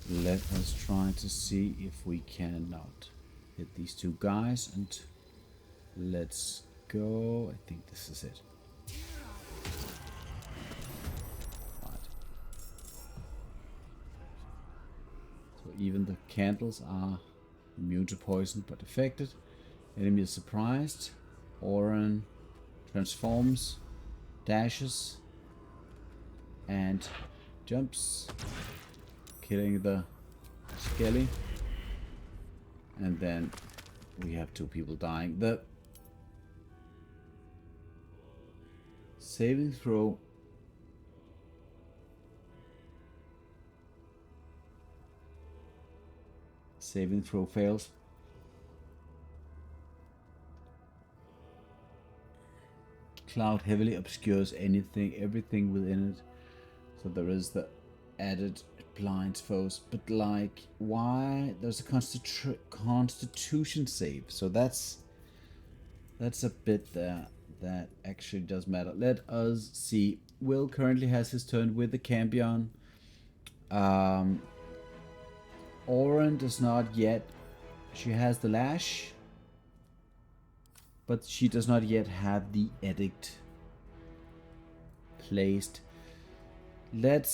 Let us try to see if we cannot hit these two guys, and let's go. I think this is it. Right. So even the candles are immune to poison but affected. Enemy is surprised. Orin transforms, dashes, and jumps, killing the skelly. And then we have two people dying. The saving throw fails. Cloud heavily obscures everything within it. So there is the added blinds foes, but like, why? There's a constitution save, so that's a bit there that actually does matter. Let us see. Wyll currently has his turn with the Cambion. Orin does not yet. She has the lash, but she does not yet have the edict placed. Let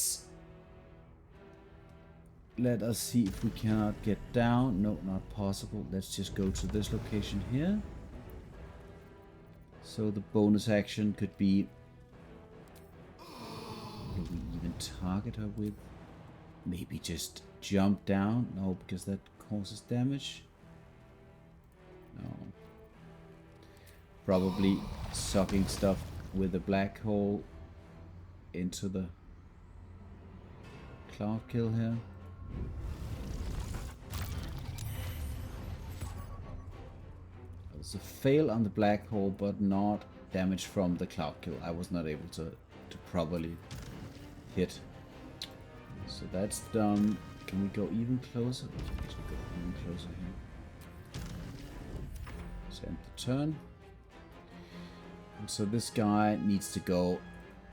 us see if we cannot get down. No, not possible. Let's just go to this location here. So the bonus action could be... Will we even target her with? Maybe just jump down? No, because that causes damage. No. Probably sucking stuff with a black hole into the cloud kill here. It's a fail on the black hole, but not damage from the cloud kill. I was not able to properly hit. So that's done. Can we go even closer? We can actually go even closer here. Let's end the turn. And so this guy needs to go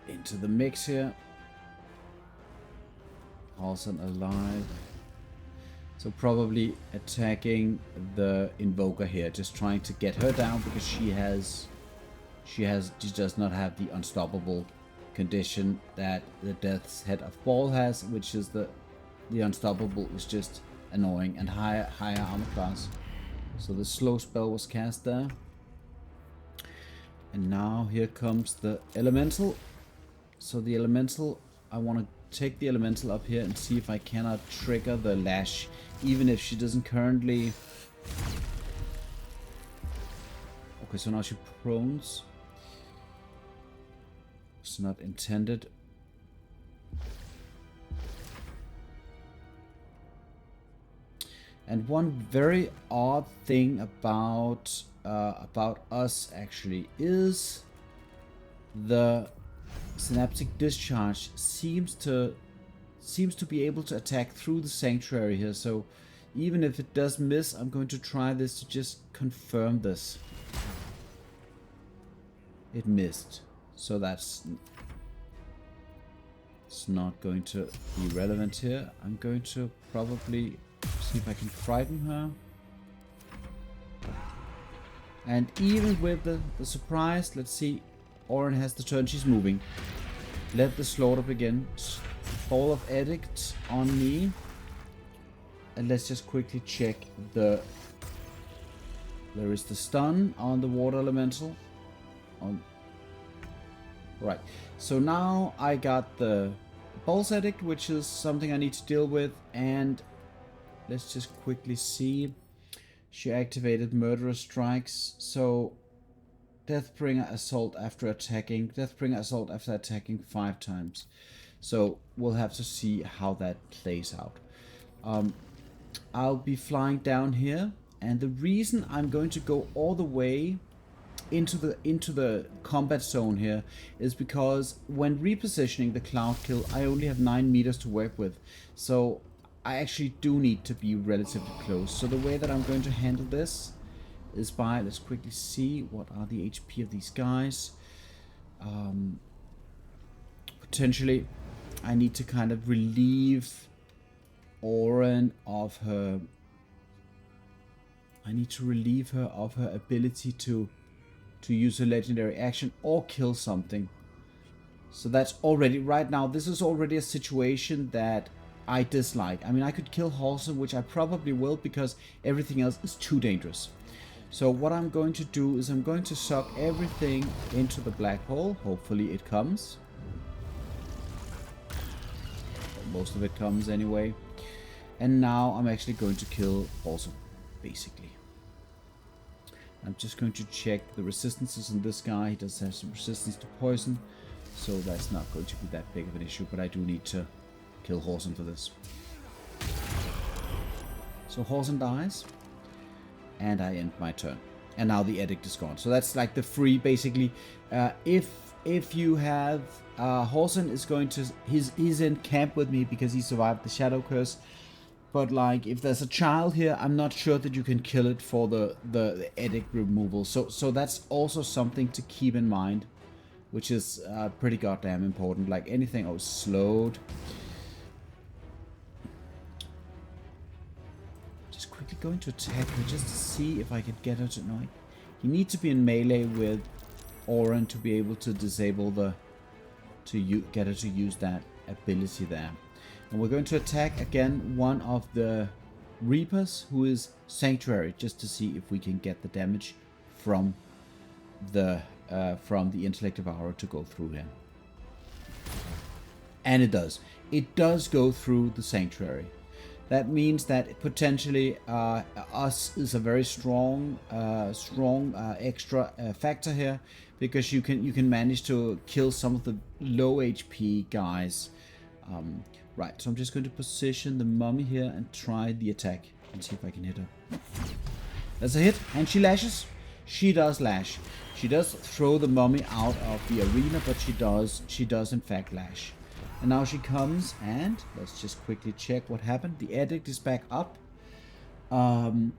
into the mix here. Olsen alive. So probably attacking the invoker here, just trying to get her down because she does not have the unstoppable condition that the Death's Head of Ball has, which is the unstoppable is just annoying and higher armor class. So the slow spell was cast there. And now here comes the elemental. So the elemental, I want to take the elemental up here and see if I cannot trigger the lash, even if she doesn't currently... Okay, so now she prones. It's not intended. And one very odd thing about us actually is the synaptic discharge seems to be able to attack through the sanctuary here. So even if it does miss, I'm going to try this to just confirm this. It missed, so it's not going to be relevant here. I'm going to probably see if I can frighten her. And even with the surprise, let's see. Orin has the turn, she's moving. Let the slaughter begin. Ball of Edict on me. And let's just quickly check the... There is the stun on the water elemental. Right. So now I got the Ball's Edict, which is something I need to deal with. And let's just quickly see. She activated Murderous Strikes. So... Deathbringer Assault after attacking. Deathbringer Assault after attacking 5 times. So we'll have to see how that plays out. I'll be flying down here, and the reason I'm going to go all the way into the combat zone here is because when repositioning the cloud kill, I only have 9 meters to work with. So I actually do need to be relatively close. So the way that I'm going to handle this is by, let's quickly see what are the HP of these guys. Potentially I need to kind of relieve Orin of her... I need to relieve her of her ability to use a legendary action or kill something. So that's already, right now, this is already a situation that I dislike. I mean, I could kill Halson, which I probably will, because everything else is too dangerous. So what I'm going to do is I'm going to suck everything into the black hole. Hopefully it comes. Most of it comes anyway. And now I'm actually going to kill Halson, basically. I'm just going to check the resistances on this guy. He does have some resistance to poison, so that's not going to be that big of an issue, but I do need to kill Halson for this. So Halson dies, and I end my turn. And now the edict is gone. So that's like the free, basically. If you have... Halson is going to... He's in camp with me because he survived the Shadow Curse. But like, if there's a child here, I'm not sure that you can kill it for the edict removal. So that's also something to keep in mind, which is pretty goddamn important. Like anything... Oh, slowed. Just quickly going to attack her just to see if I can get her to... No, you need to be in melee with Orin to be able to disable the... get her to use that ability there. And we're going to attack again one of the Reapers, who is Sanctuary, just to see if we can get the damage from the Intellect Devourer to go through here. And it does. It does go through the Sanctuary. That means that potentially us is a very strong extra factor here, because you can manage to kill some of the low HP guys. Right, so I'm just going to position the mummy here and try the attack and see if I can hit her. That's a hit, and she lashes. She does lash. She does throw the mummy out of the arena, but she does in fact lash. And now she comes, and let's just quickly check what happened. The edict is back up. And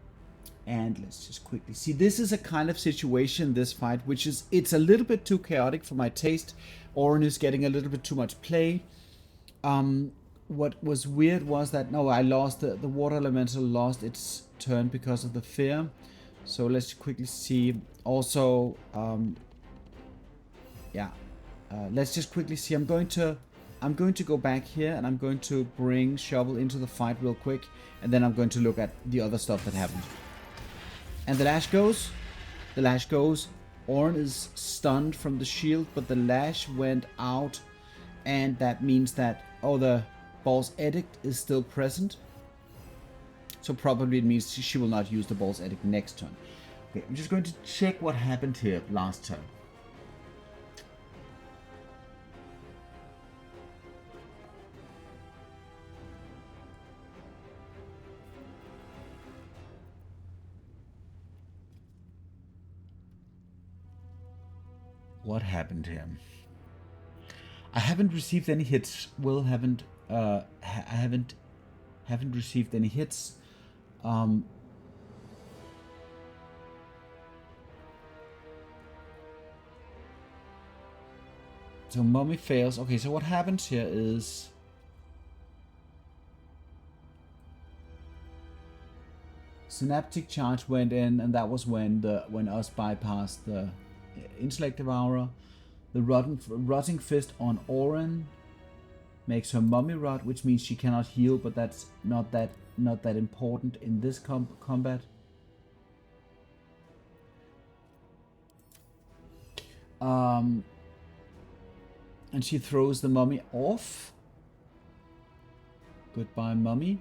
let's just quickly see. This is a kind of situation, this fight, which is, it's a little bit too chaotic for my taste. Orin is getting a little bit too much play. What was weird was that, no, I lost, the water elemental lost its turn because of the fear. So let's quickly see. Also, let's just quickly see. I'm going to go back here, and I'm going to bring Shovel into the fight real quick, and then I'm going to look at the other stuff that happened. And the lash goes. The lash goes. Orin is stunned from the shield, but the lash went out, and that means that, oh, the Ball's Edict is still present. So probably it means she will not use the Ball's Edict next turn. Okay, I'm just going to check what happened here last turn. What happened here? I haven't received any hits. Wyll haven't haven't received any hits. So mummy fails. Okay, so what happens here is synaptic charge went in, and that was when us bypassed the Intellect Devourer. The rotting fist on Orin makes her mummy rot, which means she cannot heal, but that's not that important in this combat. And she throws the mummy off. Goodbye, mummy.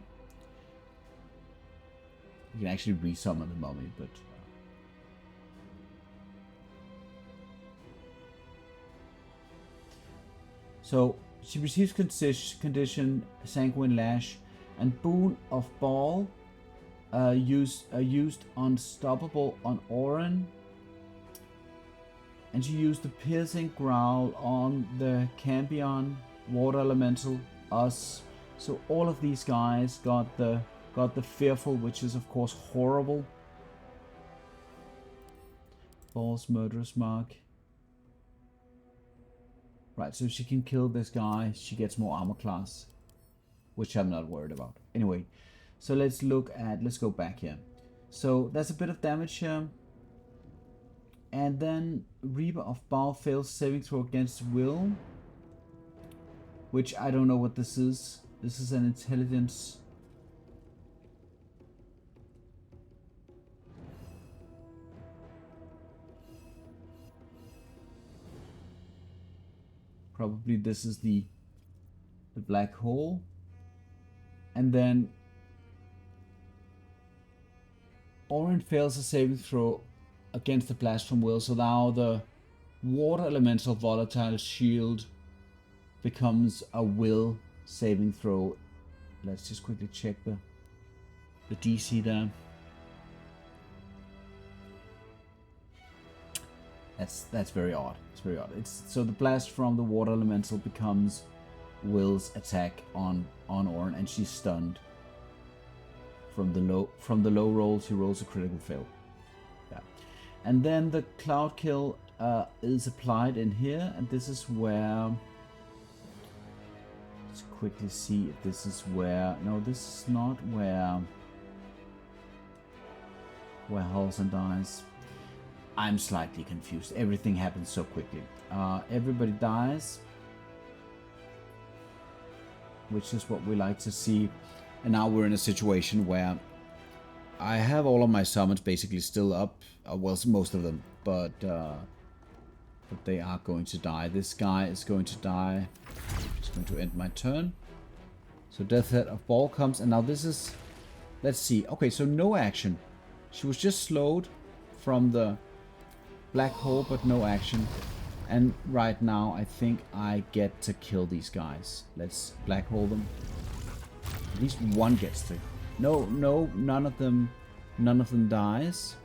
You can actually resummon the mummy, but so she receives condition Sanguine Lash and Boon of Ball used Unstoppable on Orin. And she used the Piercing Growl on the Cambion, Water Elemental, us. So all of these guys got the Fearful, which is of course horrible. Ball's Murderous Mark. Right, so if she can kill this guy, she gets more armor class. which I'm not worried about. Anyway, so let's go back here. So that's a bit of damage here. And then Reaper of Bow fails saving throw against Wyll, which I don't know what this is. This is an intelligence. Probably this is the black hole. And then Orin fails a saving throw against the blast from Wyll. So now the water elemental volatile shield becomes a Wyll saving throw. Let's just quickly check the DC there. That's very odd. It's very odd. So the blast from the water elemental becomes Wyll's attack on Orin, and she's stunned. From the low roll, she rolls a critical fail. Yeah. And then the cloud kill is applied in here, and this is where. Let's quickly see if this is where. No, this is not where Halsin dies. I'm slightly confused. Everything happens so quickly. Everybody dies, which is what we like to see. And now we're in a situation where I have all of my summons basically still up. Well, most of them, but they are going to die. This guy is going to die. It's going to end my turn. So Death Head of Ball comes, and now this is. Let's see. Okay, so no action. She was just slowed from the black hole, but no action. And right now, I think I get to kill these guys. Let's black hole them. At least one gets to. No, none of them dies.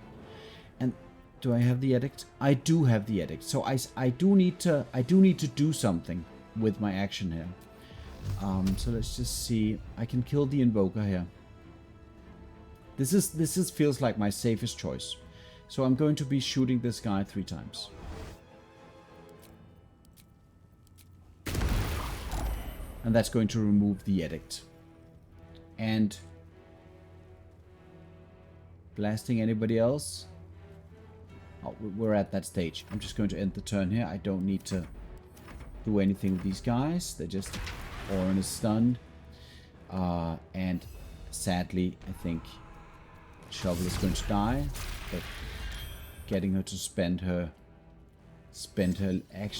And do I have the edict? I do have the edict. So I do need to do something with my action here. So let's just see. I can kill the invoker here. This feels like my safest choice. So I'm going to be shooting this guy 3 times. And that's going to remove the edict. And blasting anybody else? Oh, we're at that stage. I'm just going to end the turn here. I don't need to do anything with these guys. They're just... Orin is stunned. And sadly, I think Shovel is going to die. But getting her to spend her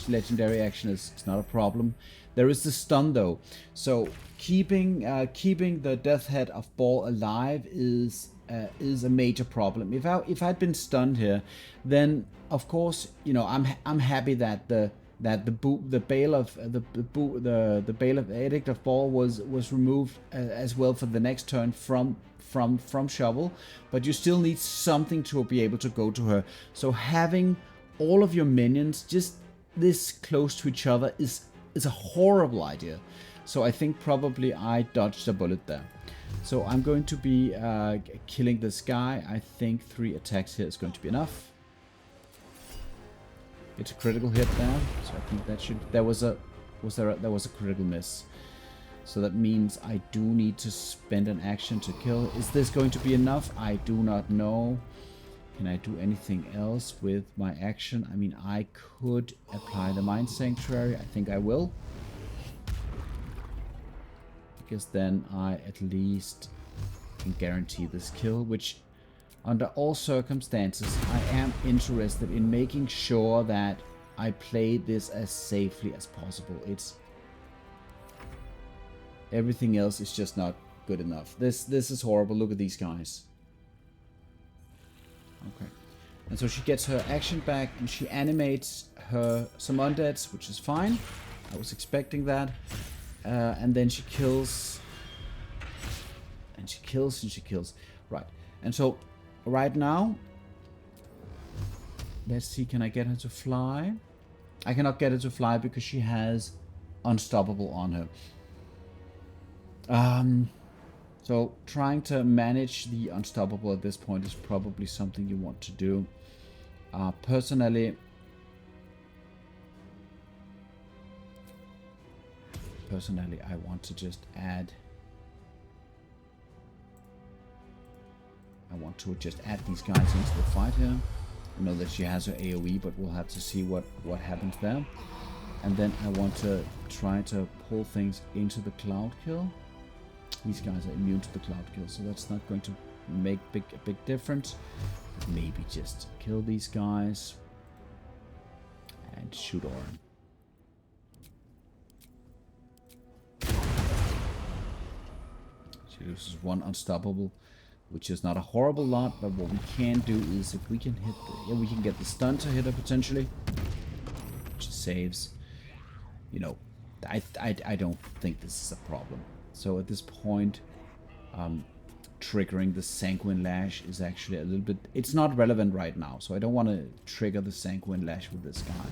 legendary action is not a problem. There is the stun though, so keeping the Death Head of Ball alive is a major problem. If I'd been stunned here, then of course I'm happy that the Bale of Edict of Ball was removed as well for the next turn from Shovel, but you still need something to be able to go to her. So having all of your minions just this close to each other is a horrible idea. So I think probably I dodged a bullet there. So I'm going to be killing this guy. I think 3 attacks here is going to be enough. It's a critical hit there, so I think that should. There was a critical miss. So that means I do need to spend an action to kill. Is this going to be enough? I do not know. Can I do anything else with my action? I mean, I could apply the Mind Sanctuary. I think I will. Because then I at least can guarantee this kill, which under all circumstances, I am interested in making sure that I play this as safely as possible. Everything else is just not good enough. This is horrible. Look at these guys. Okay. And so she gets her action back and she animates some undeads, which is fine. I was expecting that. And then she kills. And she kills and she kills. Right. And so right now, let's see, can I get her to fly? I cannot get her to fly because she has Unstoppable on her. So trying to manage the Unstoppable at this point is probably something you want to do. Personally, I want to just add to just add these guys into the fight here. I know that she has her AoE, but we'll have to see what happens there. And then I want to try to pull things into the cloud kill. These guys are immune to the cloud kill, so that's not going to make a big difference. But maybe just kill these guys and shoot Orin. She loses 1 unstoppable, which is not a horrible lot, but what we can do is if we can hit the, we can get the stun to hit her potentially. She saves. You know, I don't think this is a problem. So at this point, triggering the Sanguine Lash is actually a little bit... It's not relevant right now, so I don't want to trigger the Sanguine Lash with this guy.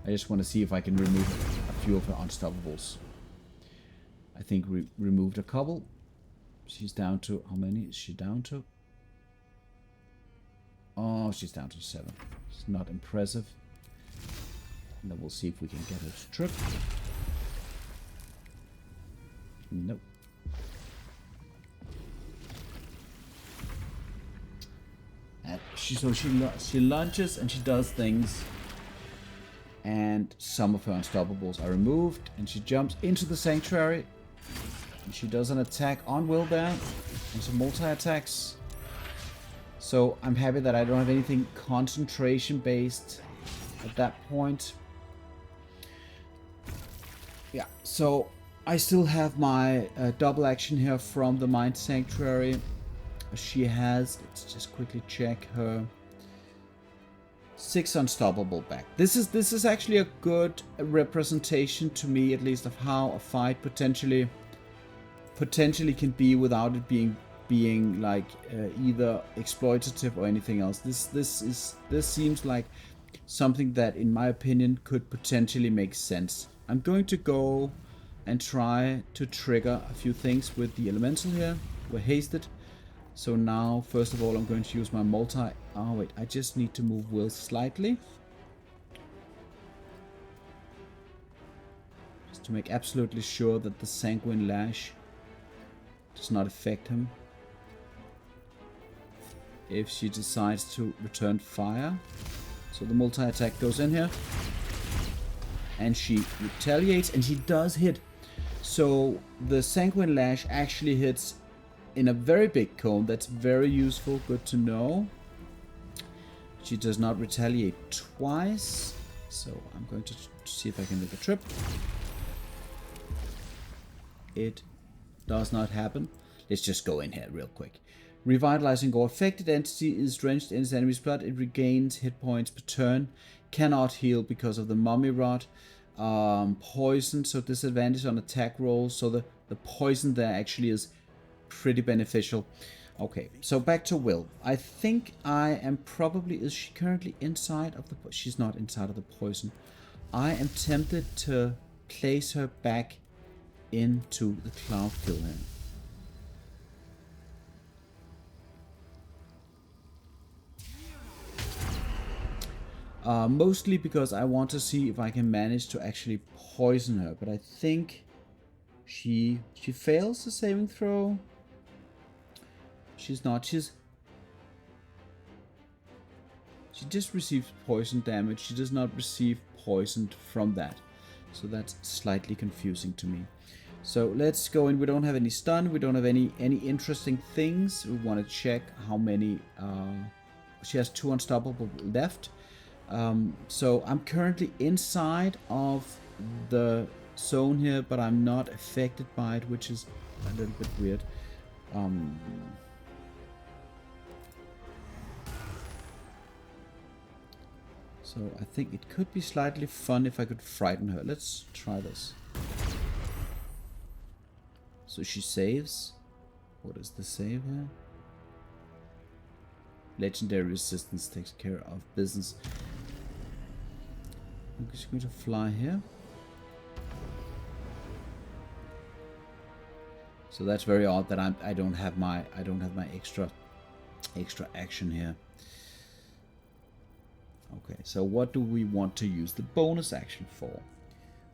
I just want to see if I can remove a few of her unstoppables. I think we removed a couple. She's down to... How many is she down to? Oh, she's down to 7. It's not impressive. And then we'll see if we can get her to trip. Nope. She lunges and she does things. And some of her unstoppables are removed. And she jumps into the sanctuary. And she does an attack on Wyll there. And some multi-attacks. So I'm happy that I don't have anything concentration based at that point. Yeah, so I still have my double action here from the Mind Sanctuary. She has, let's just quickly check her, 6 unstoppable back. This is actually a good representation to me, at least, of how a fight potentially can be without it being like either exploitative or anything else. This seems like something that, in my opinion, could potentially make sense. I'm going to go and try to trigger a few things with the elemental here. We're hasted. So now, first of all, I'm going to use my multi... Oh, wait. I just need to move Wyll slightly. Just to make absolutely sure that the Sanguine Lash does not affect him. If she decides to return fire. So the multi-attack goes in here. And she retaliates, and she does hit. So the Sanguine Lash actually hits in a very big cone. That's very useful, good to know. She does not retaliate twice. So I'm going to see if I can make a trip. It does not happen. Let's just go in here real quick. Revitalizing Gore. Affected entity is drenched in its enemy's blood. It regains hit points per turn. Cannot heal because of the mummy rod. Poison, so disadvantage on attack rolls. So the poison there actually is pretty beneficial. Okay, so back to Wyll. I think I am probably... Is she currently inside of the... She's not inside of the poison. I am tempted to place her back into the cloud kill here. Mostly because I want to see if I can manage to actually poison her. But I think she fails the saving throw. She's not. She just receives poison damage. She does not receive poisoned from that. So that's slightly confusing to me. So let's go in. We don't have any stun. We don't have any interesting things. We want to check how many... she has 2 unstoppable left. So I'm currently inside of the zone here, but I'm not affected by it, which is a little bit weird. So I think it could be slightly fun if I could frighten her. Let's try this. So she saves. What is the save here? Legendary resistance takes care of business. I'm just going to fly here. So that's very odd that I don't have my extra action here. Okay, so what do we want to use the bonus action for?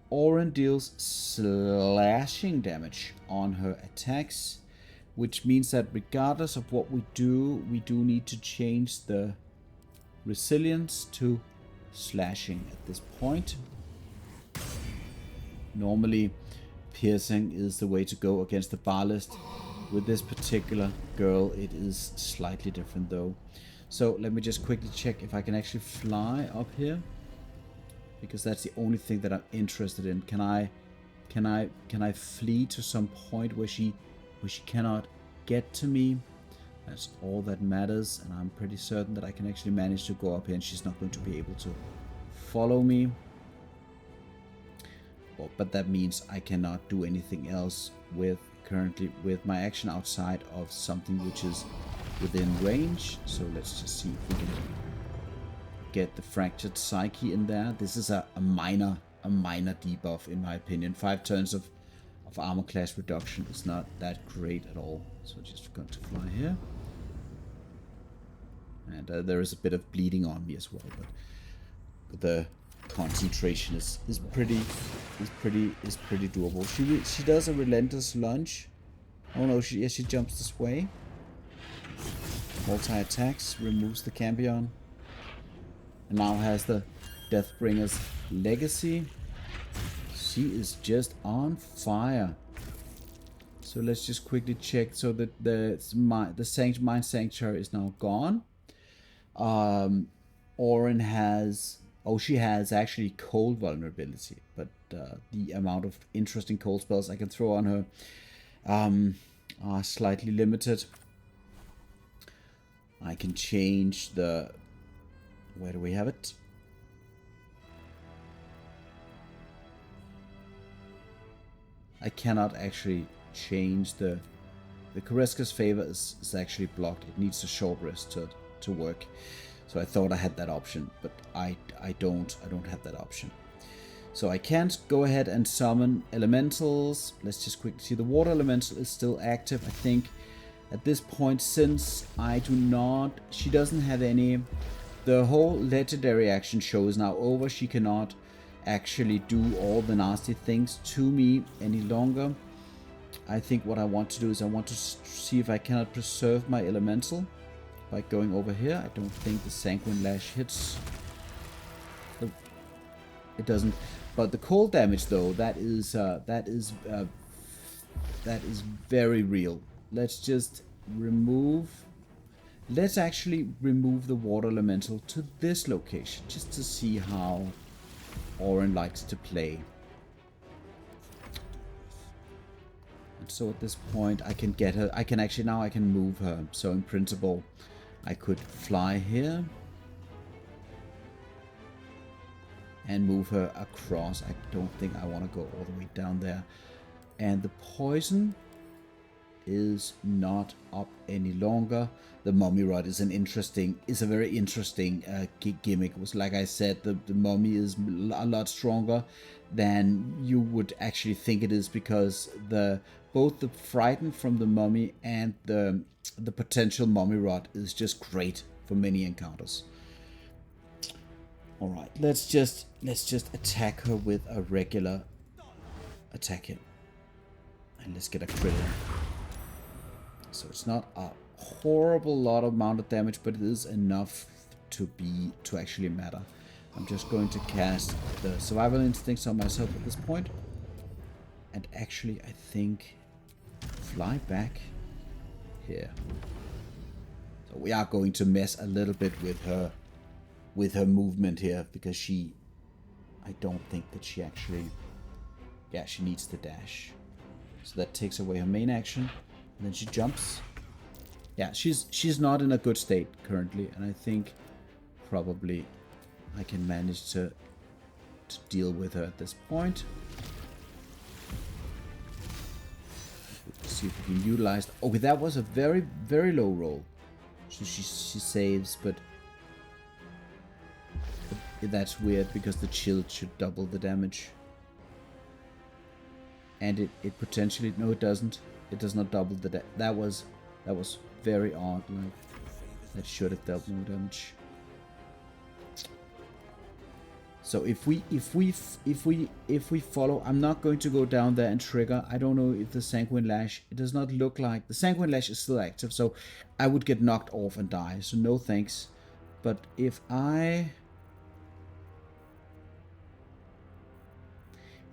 Orin deals slashing damage on her attacks. which means that regardless of what we do need to change the resilience to slashing at this point. Normally, piercing is the way to go against the bar list. With this particular girl, it is slightly different though. So let me just quickly check if I can actually fly up here, because that's the only thing that I'm interested in. Can I flee to some point where she cannot get to me? That's all that matters, and I'm pretty certain that I can actually manage to go up here and she's not going to be able to follow me. Well, but that means I cannot do anything else currently with my action outside of something which is within range. So let's just see if we can get the fractured psyche in there. This is a minor debuff in my opinion. 5 turns of armor class reduction is not that great at all. So just going to fly here, and there is a bit of bleeding on me as well, but the concentration is pretty doable. She does a relentless lunge. Oh no, she jumps this way. Multi attacks, removes the Campion, and now has the Deathbringer's legacy. She is just on fire. So let's just quickly check. So that the Mind Sanctuary is now gone. Orin has... Oh, she has actually cold vulnerability, but the amount of interesting cold spells I can throw on her are slightly limited. I can change the... Where do we have it? I cannot actually change the Koreska's favor is actually blocked. It needs a short rest to work. So I thought I had that option, but I don't have that option. So I can't go ahead and summon elementals. Let's just quickly see. The water elemental is still active, I think, at this point, since she doesn't have any. The whole legendary action show is now over. She cannot actually do all the nasty things to me any longer. I think what I want to do is I want to see if I cannot preserve my elemental by going over here. I don't think the Sanguine Lash hits. It doesn't. But the cold damage, though, that is very real. Let's just remove. Let's actually remove the water elemental to this location, just to see how Orin likes to play. And so at this point, I can get her. I can move her. So in principle, I could fly here and move her across. I don't think I want to go all the way down there. And the poison is not up any longer. The mummy rod is a very interesting gimmick. It was, like I said, the mummy is a lot stronger than you would actually think it is, because both the frighten from the mummy and the potential mummy rod is just great for many encounters. All right, let's just attack her with a regular attack hit, and let's get a crit in. So it's not a horrible lot of amount of damage, but it is enough to actually matter. I'm just going to cast the survival instincts on myself at this point, and actually I think fly back here. So we are going to mess a little bit with her movement here, because I don't think that she actually, she needs the dash. So that takes away her main action. And then she jumps. Yeah, she's not in a good state currently, and I think probably I can manage to deal with her at this point. Let's see if we can utilize. Okay, that was a very, very low roll. So she saves, but that's weird because the shield should double the damage. And it potentially, no, it doesn't. It does not double the that was very odd. Like, that should have dealt more damage. So if we follow, I'm not going to go down there and trigger. I don't know if the Sanguine Lash, it does not look like the Sanguine Lash is still active, so I would get knocked off and die. So no thanks. But if I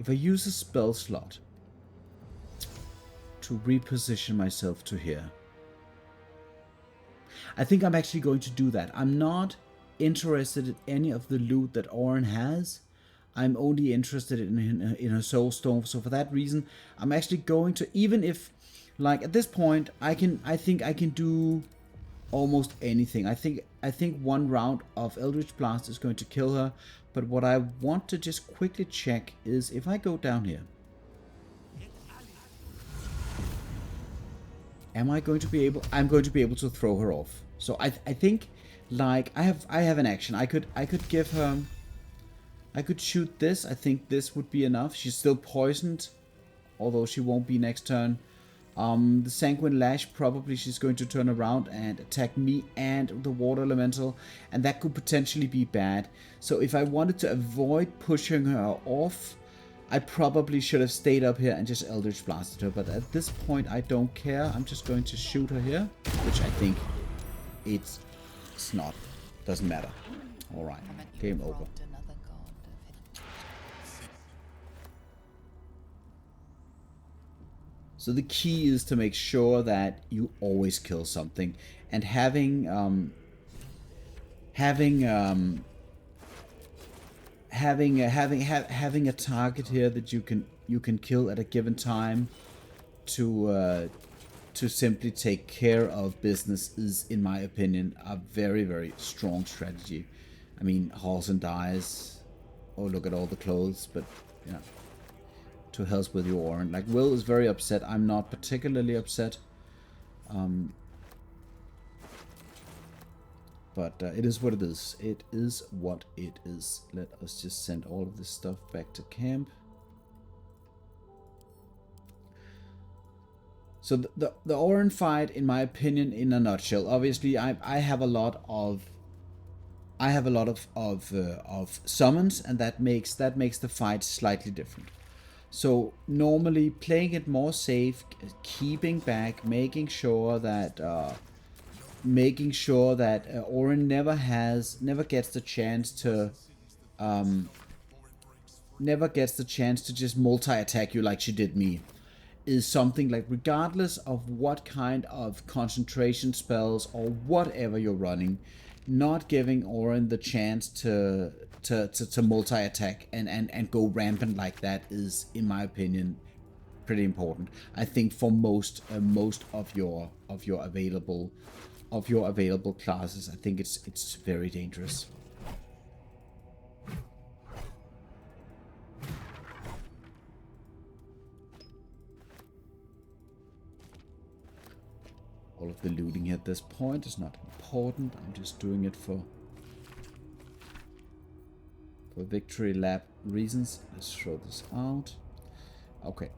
use a spell slot to reposition myself to here, I think I'm actually going to do that. I'm not interested in any of the loot that Orin has. I'm only interested in her soul stone. So for that reason, I'm actually going to, even if, like at this point, I think I can do almost anything. I think one round of Eldritch Blast is going to kill her. But what I want to just quickly check is if I go down here, am I going to be able? I'm going to be able to throw her off. So I think, like I have an action. I could give her. I could shoot this. I think this would be enough. She's still poisoned, although she won't be next turn. The Sanguine Lash, probably she's going to turn around and attack me and the Water Elemental, and that could potentially be bad. So if I wanted to avoid pushing her off, I probably should have stayed up here and just Eldritch Blasted her. But at this point, I don't care. I'm just going to shoot her here, which I think it's not. Doesn't matter. All right, game over. So the key is to make sure that you always kill something, and having a target here that you can kill at a given time to simply take care of business is, in my opinion, a very, very strong strategy. I mean, Halls and Dies. Oh, look at all the clothes, but yeah. To help with your Orin. Like, Wyll is very upset. I'm not particularly upset. But it is what it is. It is what it is. Let us just send all of this stuff back to camp. So the Orin fight, in my opinion, in a nutshell. Obviously, I have a lot of summons, and that makes the fight slightly different. So normally playing it more safe, keeping back, making sure that Orin never gets the chance to just multi-attack you like she did me, is something like, regardless of what kind of concentration spells or whatever you're running, not giving Orin the chance to multi-attack and go rampant like that is, in my opinion, pretty important. I think for most of your available classes, I think it's very dangerous. All of the looting at this point is not important. I'm just doing it for victory lap reasons. Let's throw this out. Okay.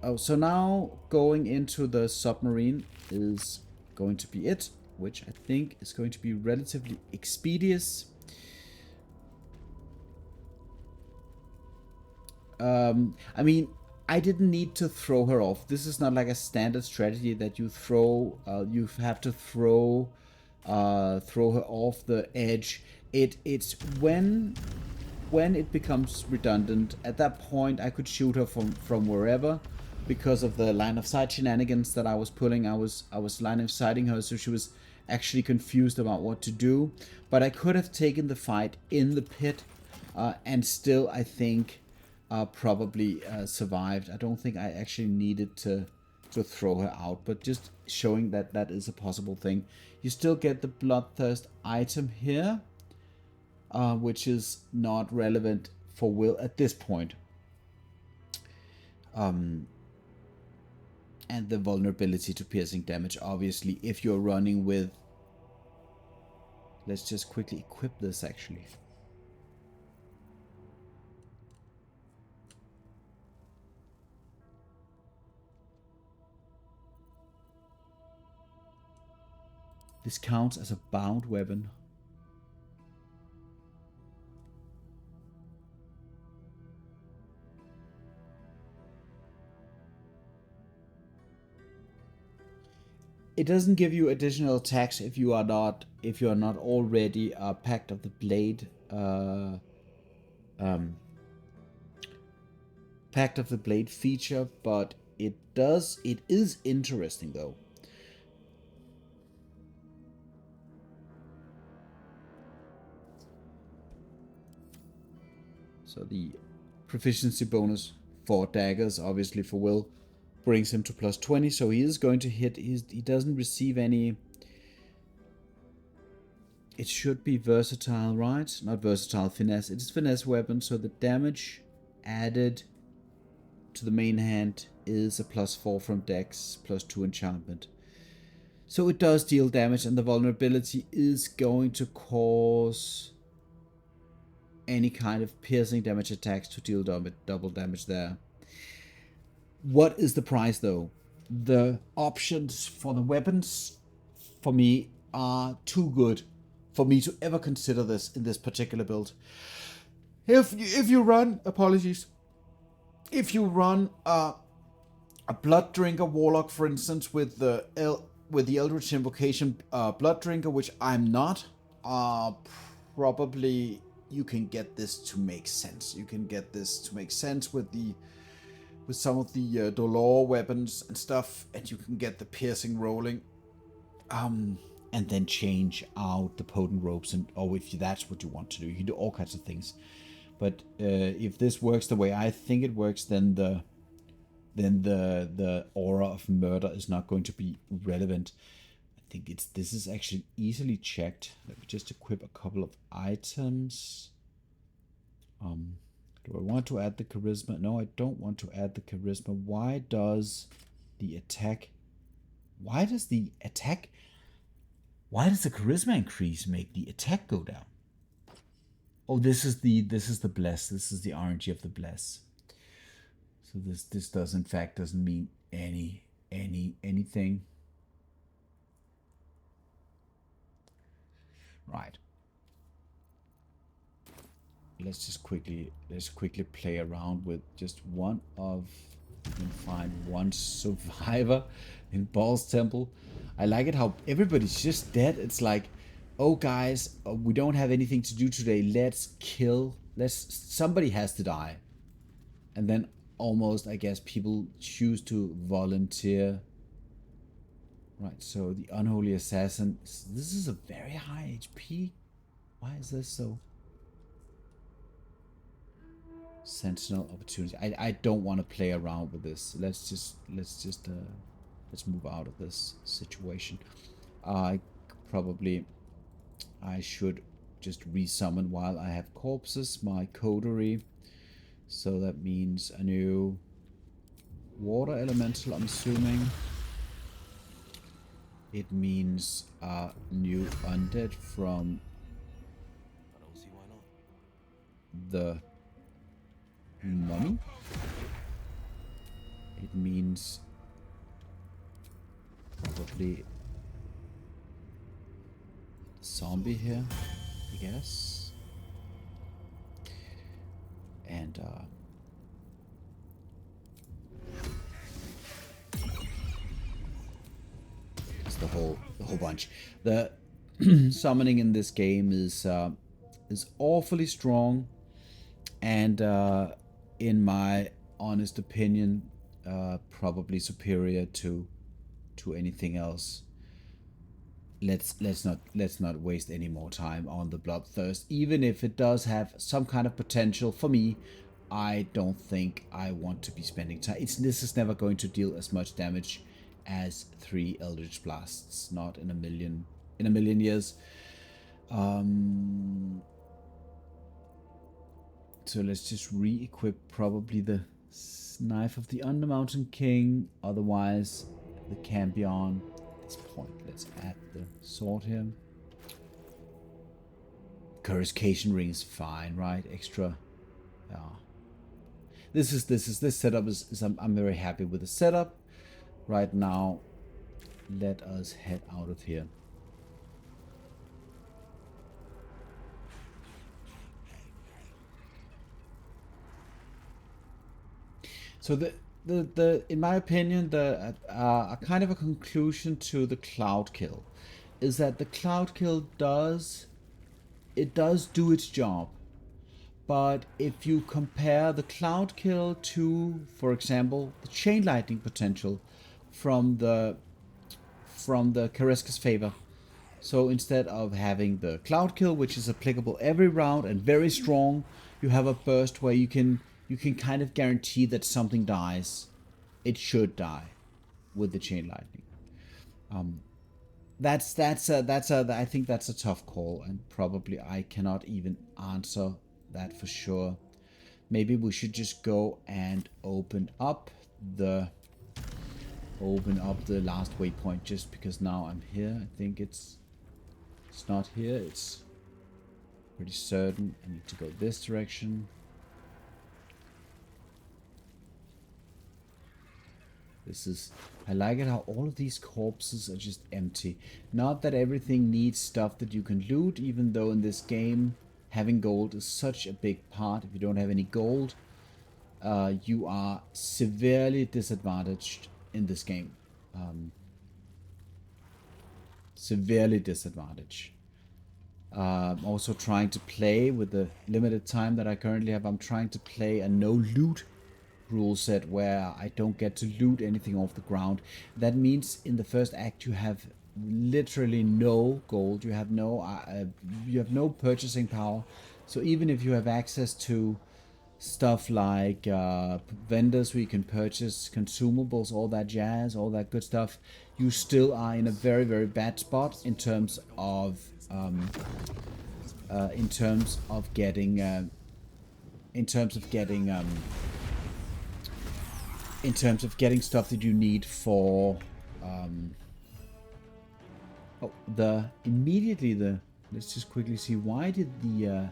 Oh, so now going into the submarine is going to be it, which I think is going to be relatively expeditious. I mean, I didn't need to throw her off. This is not like a standard strategy that you throw. You have to throw her off the edge. It's when it becomes redundant. At that point, I could shoot her from wherever, because of the line of sight shenanigans that I was pulling. I was line of sighting her, so she was actually confused about what to do. But I could have taken the fight in the pit, and still, I think, probably survived. I don't think I actually needed to throw her out, but just showing that that is a possible thing. You still get the Bloodthirst item here, which is not relevant for Wyll at this point. And the vulnerability to piercing damage, obviously, if you're running with... Let's just quickly equip this, actually. This counts as a bound weapon. it doesn't give you additional attacks if you are not already a Pact of the Blade Pact of the Blade feature, but it is interesting though. So the proficiency bonus for daggers, obviously for Wyll, brings him to plus 20, so he is going to hit. He doesn't receive any. It should be versatile, right? Not versatile, finesse. It is finesse weapon, so the damage added to the main hand is a plus 4 from dex, plus 2 enchantment. So it does deal damage, and the vulnerability is going to cause any kind of piercing damage attacks to deal double damage there. What is the price though? The options for the weapons for me are too good for me to ever consider this in this particular build. If you run, apologies, if you run a blood drinker warlock, for instance, with the Eldritch Invocation blood drinker, which I'm not, probably you can get this to make sense. You can get this to make sense with some of the Dolor weapons and stuff, and you can get the piercing rolling, and then change out the potent ropes, or if that's what you want to do, you can do all kinds of things. But if this works the way I think it works, then the aura of murder is not going to be relevant. I think this is actually easily checked. Let me just equip a couple of items. Do I want to add the charisma? No, I don't want to add the charisma. Why does the charisma increase make the attack go down? Oh, this is the bless. This is the RNG of the bless. So this does in fact doesn't mean anything. Right. Let's quickly play around with just one of, and find one survivor in Ball's Temple. I like it how everybody's just dead. It's like, oh guys, we don't have anything to do today. Let's kill. Somebody has to die. And then almost, I guess, people choose to volunteer. Right, so the Unholy Assassin. This is a very high HP. Why is this so? Sentinel opportunity. I don't want to play around with this. Let's move out of this situation. I should just resummon while I have corpses my coterie. So that means a new water elemental, I'm assuming. It means a new undead from the mummy. It means probably zombie here, I guess. And it's the whole bunch. The summoning in this game is awfully strong, and in my honest opinion, probably superior to anything else. Let's not waste any more time on the Bloodthirst, even if it does have some kind of potential. For me, I don't think I want to be spending time. This is never going to deal as much damage as 3 Eldritch Blasts, not in a million years. So let's just re-equip probably the Knife of the Undermountain King, otherwise the Campion. At this point, let's add the sword here. Coruscation ring is fine, right? Extra, yeah. This setup is I'm very happy with the setup right now. Let us head out of here. So in my opinion, the a kind of a conclusion to the cloud kill is that the cloud kill does do its job. But if you compare the cloud kill to, for example, the chain lightning potential from the Kareska's favor. So instead of having the cloud kill, which is applicable every round and very strong, you have a burst where you can kind of guarantee that something dies. It should die with the chain lightning. I think that's a tough call, and probably I cannot even answer that for sure. Maybe we should just go and open up the last waypoint, just because now I'm here. I think it's not here. It's pretty certain I need to go this direction. I like it how all of these corpses are just empty. Not that everything needs stuff that you can loot, even though in this game having gold is such a big part. If you don't have any gold, you are severely disadvantaged in this game. Severely disadvantaged. Also trying to play with the limited time that I currently have. I'm trying to play a no loot rule set where I don't get to loot anything off the ground. That means in the first act you have literally no gold. You have no purchasing power. So even if you have access to stuff like vendors where you can purchase consumables, all that jazz, all that good stuff, you still are in a very, very bad spot in terms of getting stuff that you need for let's just quickly see, why did the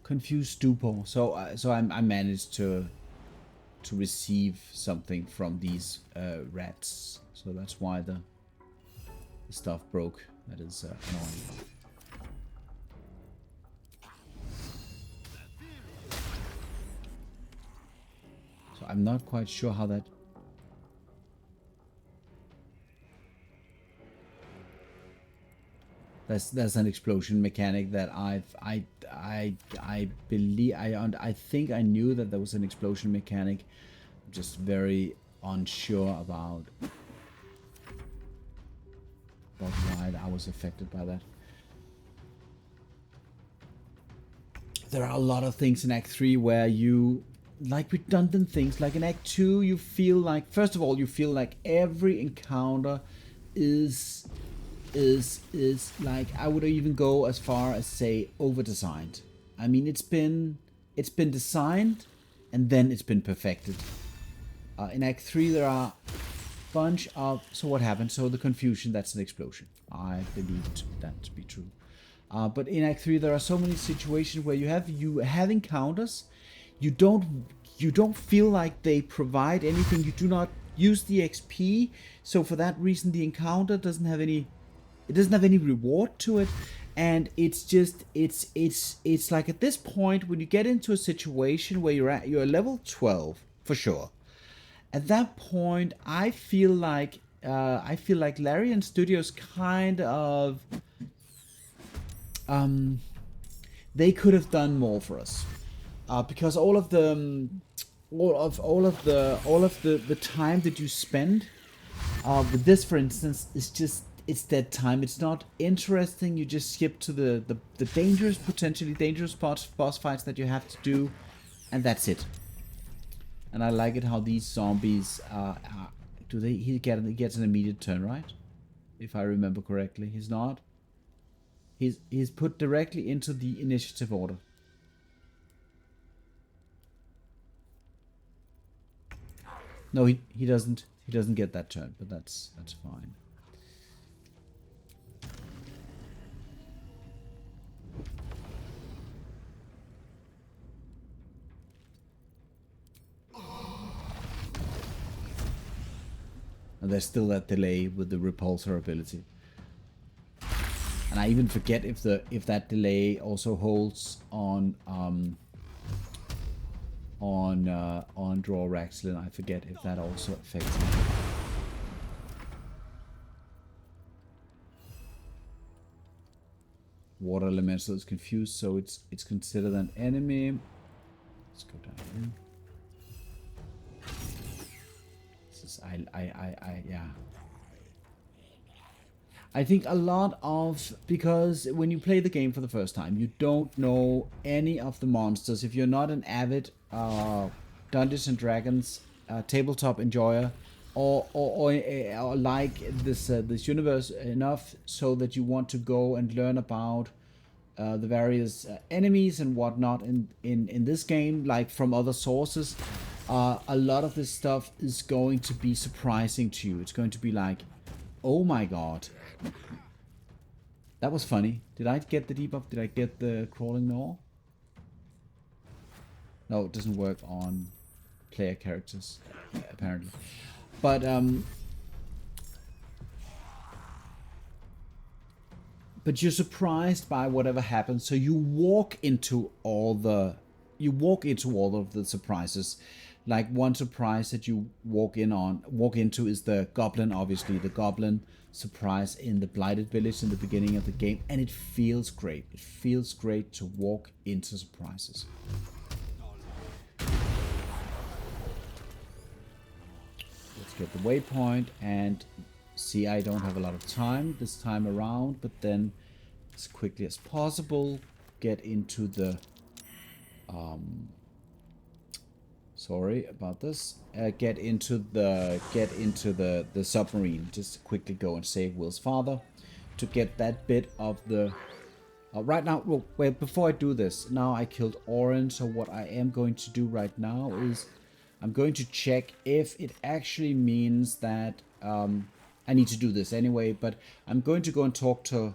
confused stupor. So I managed to receive something from these rats. So that's why the stuff broke. That is annoying. So I'm not quite sure how that. That's an explosion mechanic that I believe I think I knew that there was an explosion mechanic. I'm just very unsure about why I was affected by that. There are a lot of things in Act 3 where you, like redundant things, like in Act 2 you feel like, first of all, you feel like every encounter is like, I would even go as far as say over-designed. I mean, it's been designed and then it's been perfected. In Act 3 there are a bunch of, so what happened? So the confusion, that's an explosion. I believed that to be true. But in Act 3 there are so many situations where you have encounters, you don't feel like they provide anything, you do not use the XP, so for that reason the encounter doesn't have any reward to it, and it's just it's like at this point when you get into a situation where you're level 12 for sure. At that point I feel like Larian Studios kind of they could have done more for us, because all of the time that you spend with this, for instance, is just, it's dead time. It's not interesting. You just skip to the potentially dangerous boss fights that you have to do, and that's it. And I like it how these zombies he gets an immediate turn, right? If I remember correctly. He's not. He's put directly into the initiative order. No, he doesn't get that turn, but that's fine. And there's still that delay with the repulsor ability. And I even forget if that delay also holds on draw Raxlin. I forget if that also affects him. Water elemental is confused, so it's considered an enemy. Let's go down here. This is yeah. I think a lot of, because when you play the game for the first time, you don't know any of the monsters. If you're not an avid Dungeons and Dragons tabletop enjoyer, or like this universe enough so that you want to go and learn about the various enemies and whatnot in this game, like from other sources, a lot of this stuff is going to be surprising to you. It's going to be like, oh my god. That was funny. Did I get the debuff? Did I get the crawling gnaw? No, it doesn't work on player characters, apparently. But you're surprised by whatever happens, so you walk into all of the surprises. Like one surprise that you walk into is the goblin, obviously the goblin surprise in the blighted village in the beginning of the game, and it feels great. It feels great to walk into surprises. Let's get the waypoint and see, I don't have a lot of time this time around, but then as quickly as possible get into the sorry about this. Get into the submarine. Just quickly go and save Will's father to get that bit of the. Right now, well, wait, before I do this, now I killed Orin. So what I am going to do right now is I'm going to check if it actually means that I need to do this anyway. But I'm going to go and talk to.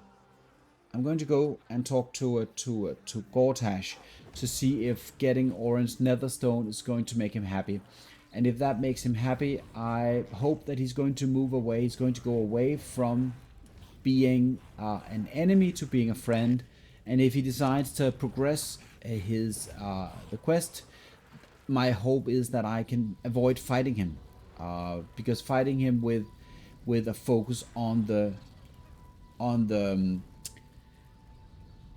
Gortash to see if getting Orin's Netherstone is going to make him happy. And if that makes him happy, I hope that he's going to move away. He's going to go away from being an enemy to being a friend. And if he decides to progress the quest, my hope is that I can avoid fighting him. Because fighting him with a focus on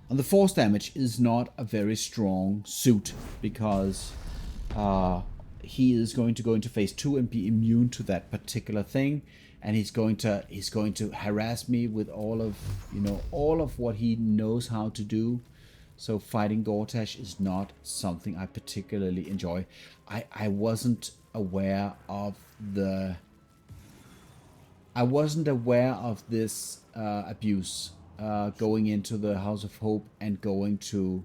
the force damage is not a very strong suit, because he is going to go into phase 2 and be immune to that particular thing, and he's going to harass me with all of what he knows how to do. So fighting Gortash is not something I particularly enjoy. I wasn't aware of this abuse. Going into the House of Hope and going to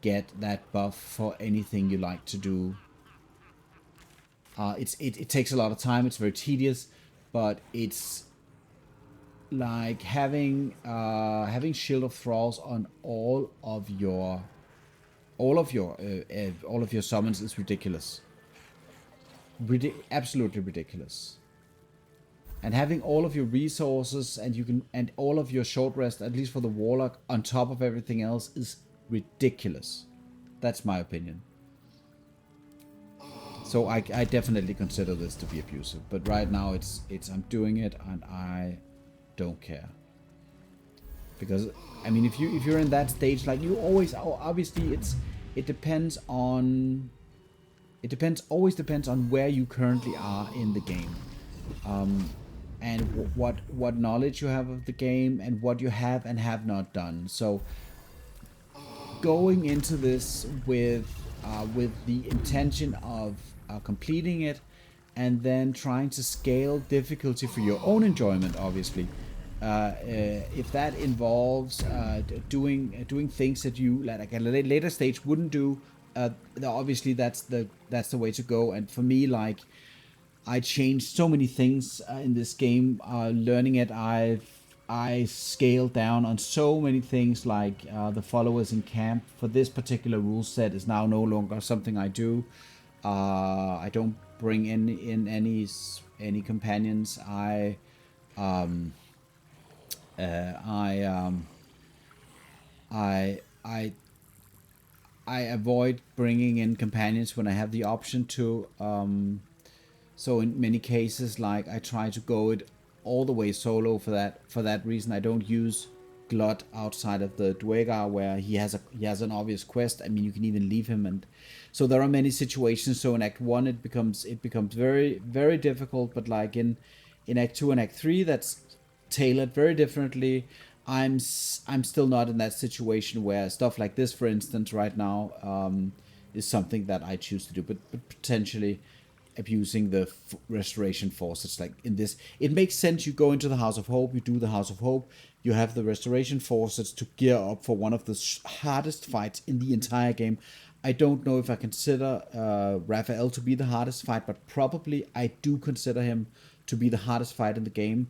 get that buff for anything you like to do. It takes a lot of time. It's very tedious, but it's like having Shield of Thralls on all of your summons is ridiculous. Absolutely ridiculous. And having all of your resources and all of your short rest, at least for the warlock, on top of everything else is ridiculous. That's my opinion. So I definitely consider this to be abusive. But right now it's I'm doing it and I don't care. Because I mean, if you're in that stage, like you always, obviously always depends on where you currently are in the game. And what knowledge you have of the game and what you have and have not done. So going into this with the intention of completing it, and then trying to scale difficulty for your own enjoyment, obviously. If that involves doing things that you like at a later stage wouldn't do, obviously that's the way to go. And for me, like, I changed so many things in this game. Learning it, I scaled down on so many things, like the followers in camp for this particular rule set is now no longer something I do. I don't bring in any any companions. Um, I I I I avoid bringing in companions when I have the option to. So in many cases, like I try to go it all the way solo for that. For that reason, I don't use Glut outside of the Dwegar where he has an obvious quest. I mean, you can even leave him, and so there are many situations. So in Act 1, it becomes very very difficult. But like in Act 2 and Act 3, that's tailored very differently. I'm still not in that situation where stuff like this, for instance, right now, is something that I choose to do, but potentially abusing the restoration force. It's like in this, it makes sense. You go into the House of Hope, you do the House of Hope, you have the restoration forces to gear up for one of the hardest fights in the entire game. I don't know if I consider Raphael to be the hardest fight, but probably I do consider him to be the hardest fight in the game.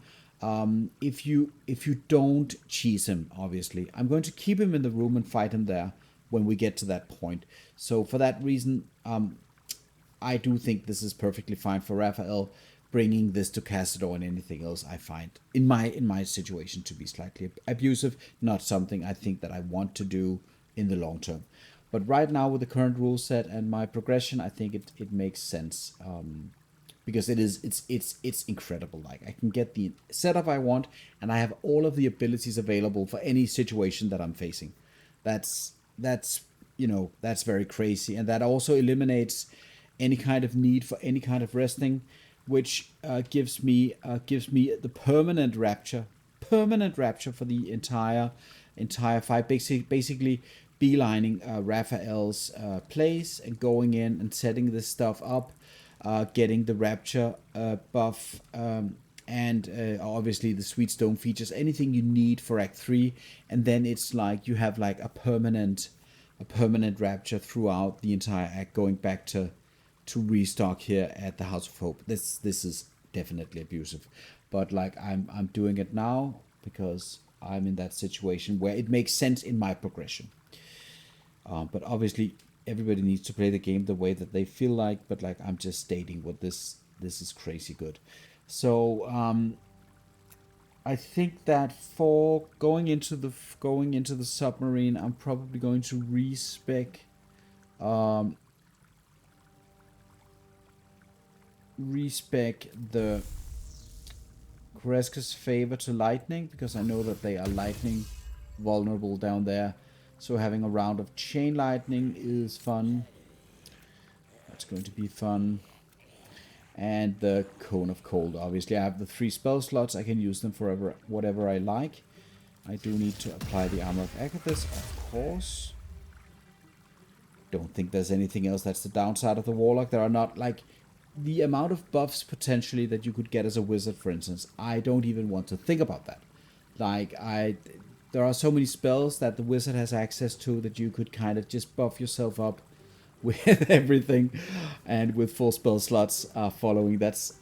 If you don't cheese him, obviously, I'm going to keep him in the room and fight him there when we get to that point. So for that reason, I do think this is perfectly fine for Raphael. Bringing this to Cassador and anything else, I find in my situation to be slightly abusive. Not something I think that I want to do in the long term. But right now, with the current rule set and my progression, I think it makes sense. Because it's incredible. Like I can get the setup I want, and I have all of the abilities available for any situation that I'm facing. That's that's very crazy, and that also eliminates any kind of need for any kind of resting, which gives me the permanent rapture for the entire fight. Basically beelining Raphael's place and going in and setting this stuff up, getting the rapture buff, and obviously the sweet stone features, anything you need for Act 3, and then it's like you have like a permanent rapture throughout the entire act, going back to restock here at the House of Hope. This is definitely abusive, but like I'm doing it now because I'm in that situation where it makes sense in my progression. But obviously everybody needs to play the game the way that they feel like. But like I'm just stating what this is crazy good. So I think that for going into the submarine, I'm probably going to respec the Kreska's favor to lightning, because I know that they are lightning vulnerable down there. So having a round of chain lightning is fun. That's going to be fun. And the Cone of Cold. Obviously, I have the 3 spell slots. I can use them for whatever I like. I do need to apply the Armor of Agathis, of course. Don't think there's anything else. That's the downside of the Warlock. There are not, like, the amount of buffs potentially that you could get as a wizard, for instance. I don't even want to think about that. Like, there are so many spells that the wizard has access to that you could kind of just buff yourself up with everything, and with full spell slots following. That's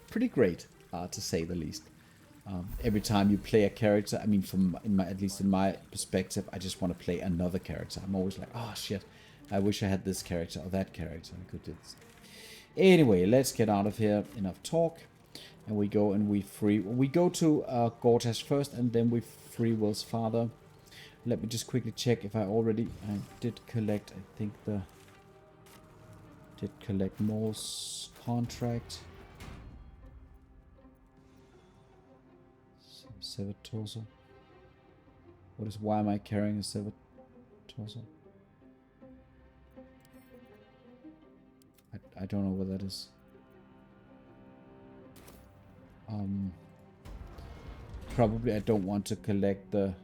pretty great, to say the least. Every time you play a character, I mean, at least in my perspective, I just want to play another character. I'm always like, oh shit, I wish I had this character or that character. I could do this. Anyway, let's get out of here. Enough talk. And we go and we go to Gortash first, and then we free Wyll's father. Let me just quickly check if I did collect, I think did collect Moore's contract. Severed torso. Why am I carrying a severed torso? I don't know what that is. Probably I don't want to collect the...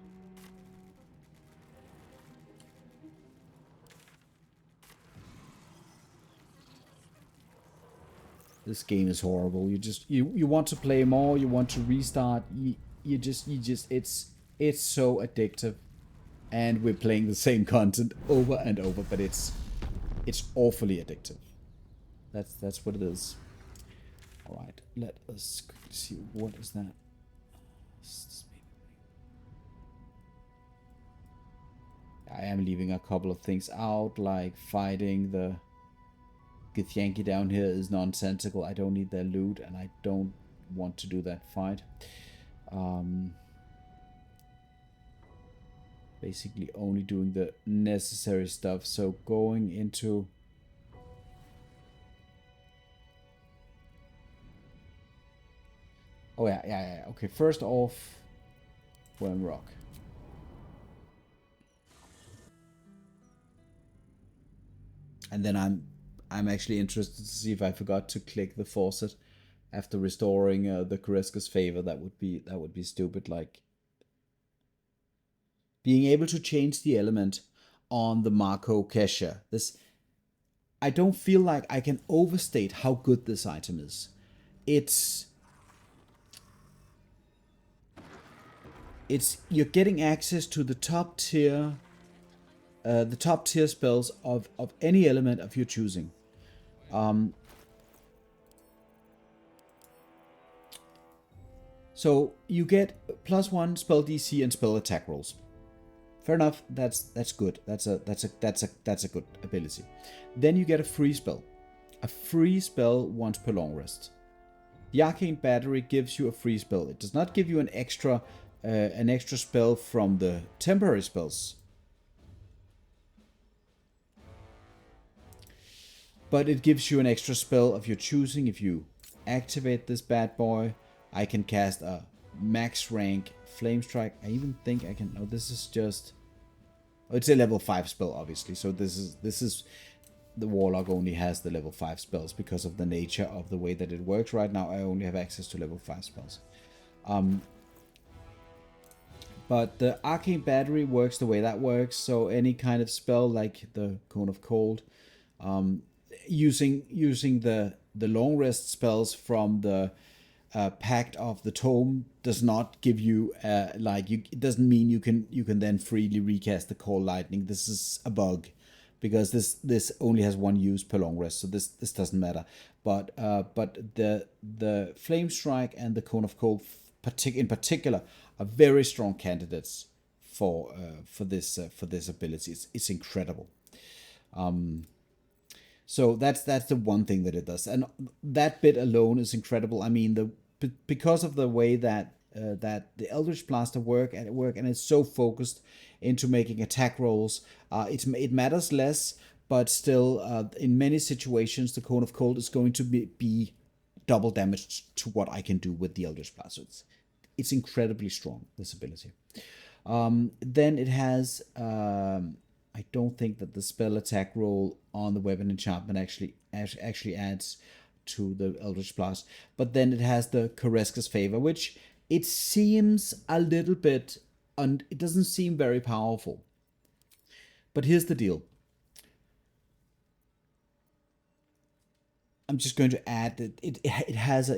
This game is horrible. You want to play more, you want to restart, it's so addictive. And we're playing the same content over and over, but it's awfully addictive. That's what it is. Alright, let us see, what is that? I am leaving a couple of things out, like fighting the Githyanki down here is nonsensical. I don't need their loot, and I don't want to do that fight. Basically only doing the necessary stuff. So going into... Oh yeah. Okay, first off, Worm Rock. And then I'm actually interested to see if I forgot to click the faucet after restoring the Kareska's favor. That would be stupid. Like being able to change the element on the Marco Kesha. This, I don't feel like I can overstate how good this item is. It's you're getting access to the top tier spells of any element of your choosing. So you get +1 spell DC and spell attack rolls. Fair enough. That's good. That's a good ability. Then you get a free spell. A free spell once per long rest. The Arcane Battery gives you a free spell. It does not give you an extra spell from the temporary spells. But it gives you an extra spell of your choosing. If you activate this bad boy, I can cast a max rank Flame Strike. I even think I can... No, this is just... Oh, it's a level 5 spell, obviously. So this is... The Warlock only has the level 5 spells because of the nature of the way that it works. Right now, I only have access to level 5 spells. But the Arcane Battery works the way that works. So any kind of spell like the Cone of Cold... using the long rest spells from the pact of the tome does not give you it doesn't mean you can then freely recast the Cold Lightning. This is a bug because this only has one use per long rest, so this doesn't matter. But the Flame Strike and the Cone of Cold in particular are very strong candidates for this ability. It's incredible. So that's the one thing that it does, and that bit alone is incredible. I mean, because of the way that the Eldritch Blaster work, and it's so focused into making attack rolls, it matters less. But still, in many situations, the Cone of Cold is going to be double damage to what I can do with the Eldritch Blaster. It's incredibly strong, this ability. Then it has. I don't think that the spell attack roll on the weapon enchantment actually adds to the Eldritch Blast. But then it has the Kareska's Favor, which it seems a little bit, and it doesn't seem very powerful. But here's the deal. I'm just going to add that it has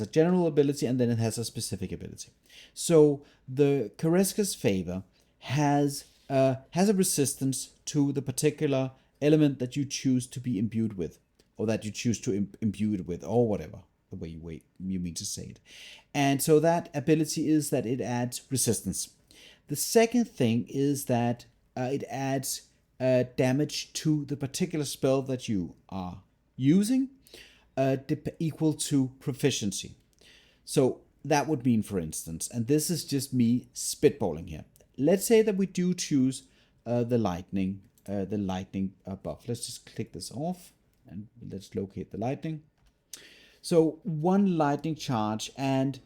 a general ability, and then it has a specific ability. So the Kareska's Favor has a resistance to the particular element that you choose to be imbued with, or that you choose to imbue it with, or whatever the way you mean to say it. And so that ability is that it adds resistance. The second thing is that it adds damage to the particular spell that you are using, equal to proficiency. So that would mean, for instance, and this is just me spitballing here. Let's say that we do choose the lightning buff. Let's just click this off and let's locate the lightning. So one lightning charge, and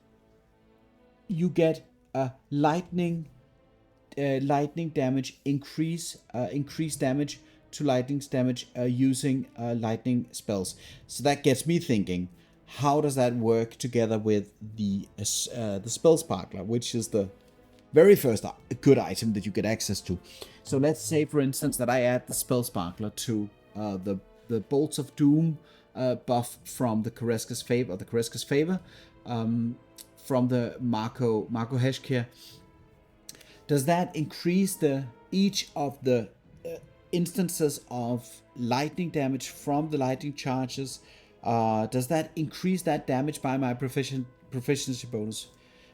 you get a lightning damage increase damage to lightning's damage using lightning spells. So that gets me thinking, how does that work together with the spell sparkler, which is the very first good item that you get access to? So let's say, for instance, that I add the spell sparkler to the bolts of doom buff from the Kareska's Favor, or the Kareska's Favor, from the Marco Heshkir. Does that increase each of the instances of lightning damage from the lightning charges? Does that increase that damage by my proficiency bonus?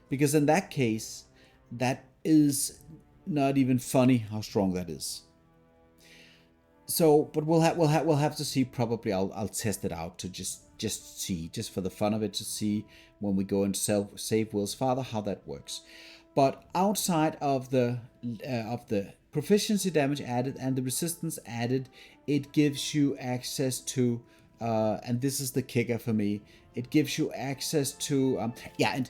Because in that case, that is not even funny how strong that is. So, but we'll have to see. Probably I'll test it out to just see, just for the fun of it, to see when we go and save Will's father how that works. But outside of the proficiency damage added and the resistance added, it gives you access to, and this is the kicker for me. It gives you access to and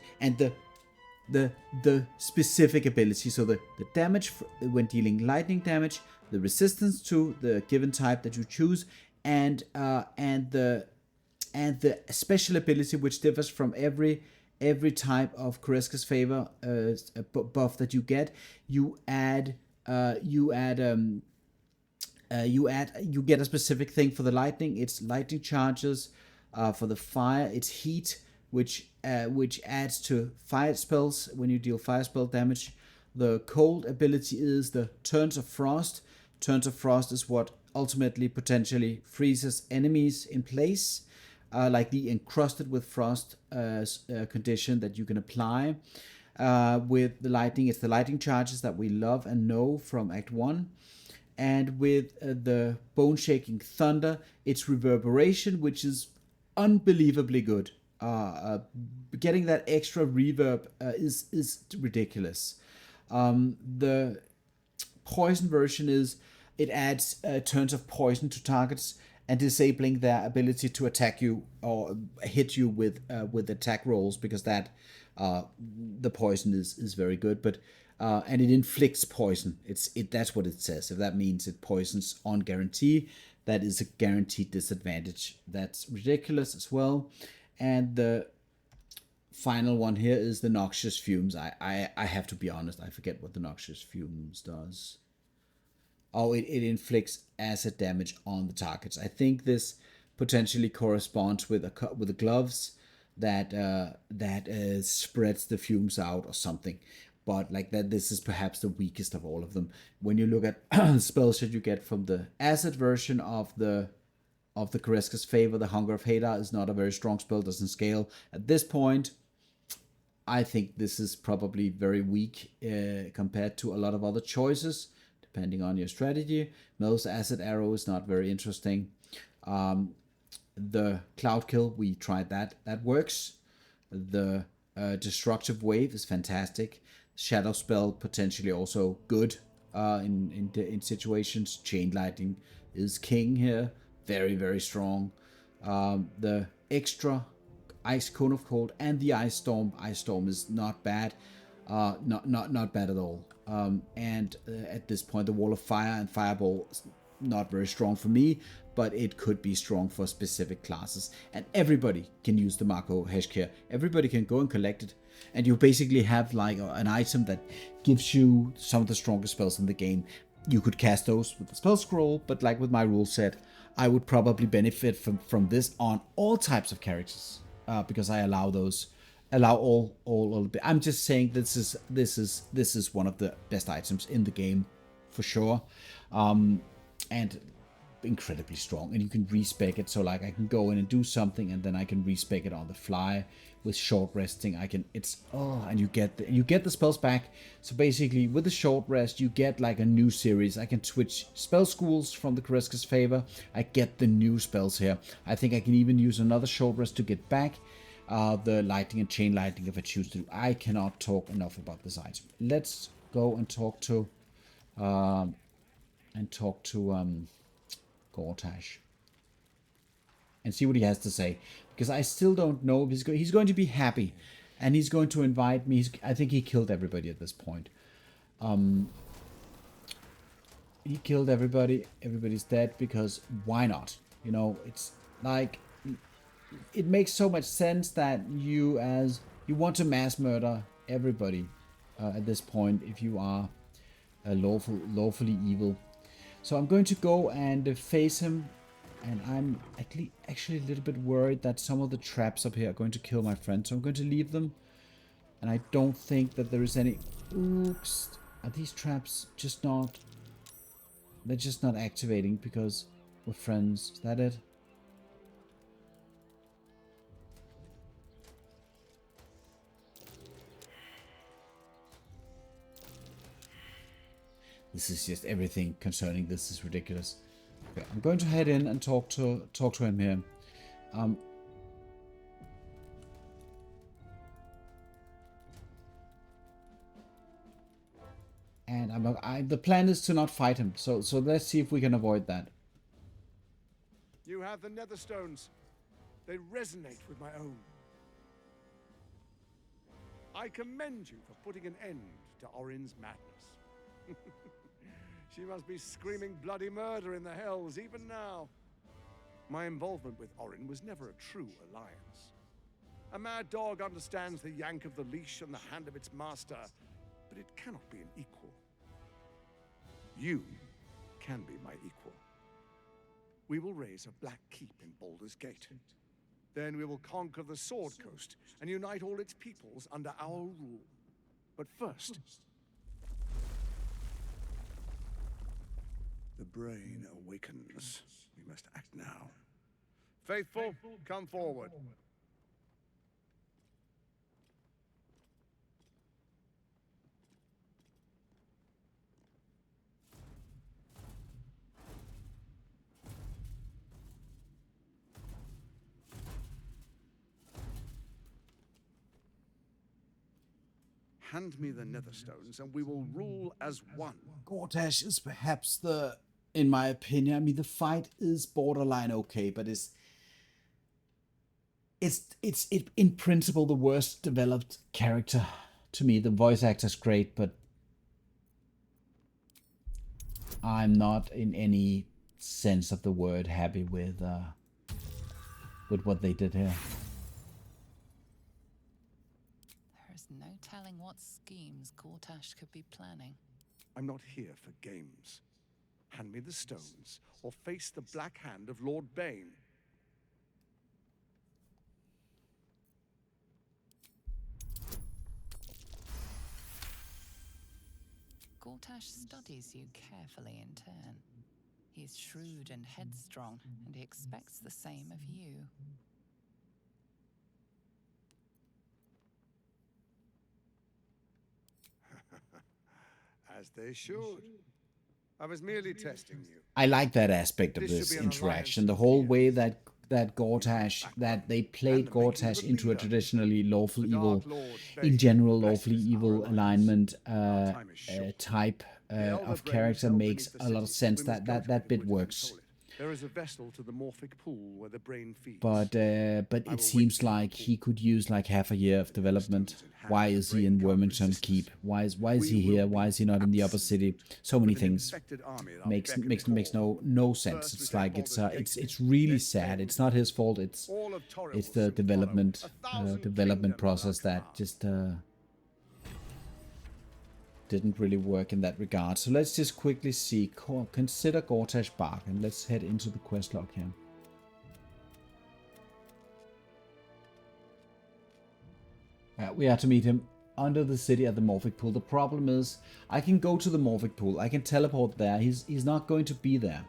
the specific ability. So the damage when dealing lightning damage, the resistance to the given type that you choose, and the special ability which differs from every type of Koreska's favor buff that you get. You get a specific thing for the lightning. It's lightning charges. For the fire, it's heat, which adds to fire spells when you deal fire spell damage. The cold ability is the Turns of Frost. Turns of Frost is what ultimately potentially freezes enemies in place, like the encrusted with frost condition that you can apply. With the lightning, it's the lightning charges that we love and know from Act 1. And with the bone shaking thunder, it's reverberation, which is unbelievably good. Getting that extra reverb is ridiculous. The poison version is it adds turns of poison to targets and disabling their ability to attack you or hit you with attack rolls, because that the poison is very good. But and it inflicts poison. That's what it says. If that means it poisons on guarantee, that is a guaranteed disadvantage. That's ridiculous as well. And the final one here is the noxious fumes. I have to be honest, I forget what the noxious fumes does. Oh, it inflicts acid damage on the targets. I think this potentially corresponds with the gloves that spreads the fumes out or something. But like that, this is perhaps the weakest of all of them. When you look at spells that you get from the acid version of the Koreska's favor, the Hunger of Hadar is not a very strong spell, doesn't scale. At this point, I think this is probably very weak compared to a lot of other choices, depending on your strategy. Mel's Acid Arrow is not very interesting. The Cloud Kill, we tried that. That works. The Destructive Wave is fantastic. Shadow Spell, potentially also good in situations. Chain Lightning is king here. Very, very strong. The extra Ice Cone of Cold and the Ice Storm. Ice Storm is not bad. Not bad at all. And at this point, the Wall of Fire and Fireball is not very strong for me, but it could be strong for specific classes. And everybody can use the Marco Heshkir. Everybody can go and collect it. And you basically have like an item that gives you some of the strongest spells in the game. You could cast those with the spell scroll, but like with my rule set, I would probably benefit from this on all types of characters, because I allow all. I'm just saying this is one of the best items in the game, for sure, and incredibly strong. And you can respec it, so like I can go in and do something, and then I can respec it on the fly with short resting. And you get the spells back. So basically, with the short rest, you get like a new series. I can switch spell schools from the Koreska's favor. I get the new spells here. I think I can even use another short rest to get back the lightning and chain lightning if I choose to. I cannot talk enough about this item. Let's go and talk to Gortash and see what he has to say, because I still don't know if he's going to be happy, and he's going to invite me. I think he killed everybody at this point. He killed everybody. Everybody's dead, because why not? You know, it's like it makes so much sense that you want to mass murder everybody at this point if you are lawfully evil. So I'm going to go and face him, and I'm actually a little bit worried that some of the traps up here are going to kill my friend, so I'm going to leave them. And I don't think that there is any... Oops. Are these traps just not... They're just not activating because we're friends. Is that it? This is just everything concerning this is ridiculous. Okay, I'm going to head in and talk to him here. And the plan is to not fight him. So let's see if we can avoid that. You have the Netherstones. They resonate with my own. I commend you for putting an end to Orin's madness. She must be screaming bloody murder in the hells even now. My involvement with Orin was never a true alliance. A mad dog understands the yank of the leash and the hand of its master, but it cannot be an equal. You can be my equal. We will raise a black keep in Baldur's Gate. Then we will conquer the Sword Coast and unite all its peoples under our rule. But first, the brain awakens. We must act now. Faithful, come forward. Hand me the Netherstones, and we will rule as one. Gortash is perhaps in my opinion, I mean, the fight is borderline okay, but it's in principle the worst developed character to me. The voice actor's great, but I'm not in any sense of the word happy with what they did here. No telling what schemes Gortash could be planning. I'm not here for games. Hand me the stones, or face the black hand of Lord Bane. Gortash studies you carefully in turn. He's shrewd and headstrong, and he expects the same of you. As they should. I was merely testing you. I like that aspect of this interaction. The whole way that Gortash, that they played Gortash into a traditionally lawful evil, in general lawfully evil alignment type of character makes a lot of sense. That bit works. There is a vessel to the morphic pool where the brain feeds. But it seems like he could use like half a year of development. Why is he in Wormington Keep? Why is he here? Why is he not in the upper city? So many things makes no sense. It's like it's really sad. It's not his fault. It's the development process that just didn't really work in that regard. So let's just quickly see. Consider Gortash Bark, and let's head into the quest log here. We are to meet him under the city at the Morphic Pool. The problem is, I can go to the Morphic Pool. I can teleport there. He's not going to be there.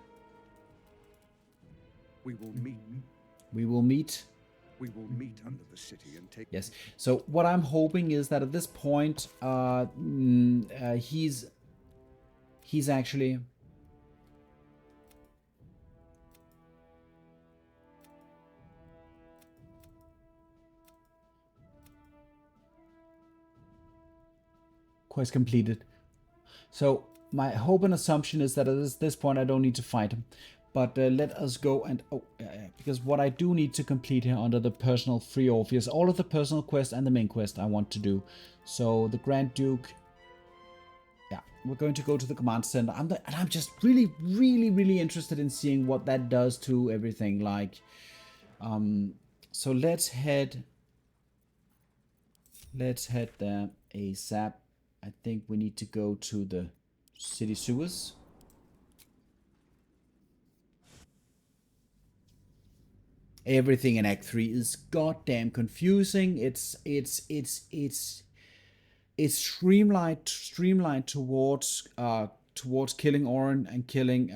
We will meet. We will meet. We will meet under the city and take. Yes. So what I'm hoping is that at this point, he's actually. Quest completed. So my hope and assumption is that at this point I don't need to fight him. But let us go and... because what I do need to complete here under the personal free offer is all of the personal quest and the main quest I want to do. So the Grand Duke... Yeah, we're going to go to the command center. And I'm just really interested in seeing what that does to everything. Like, so let's head there ASAP. I think we need to go to the city sewers. Everything in Act 3 is goddamn confusing. It's streamlined towards killing Orin and killing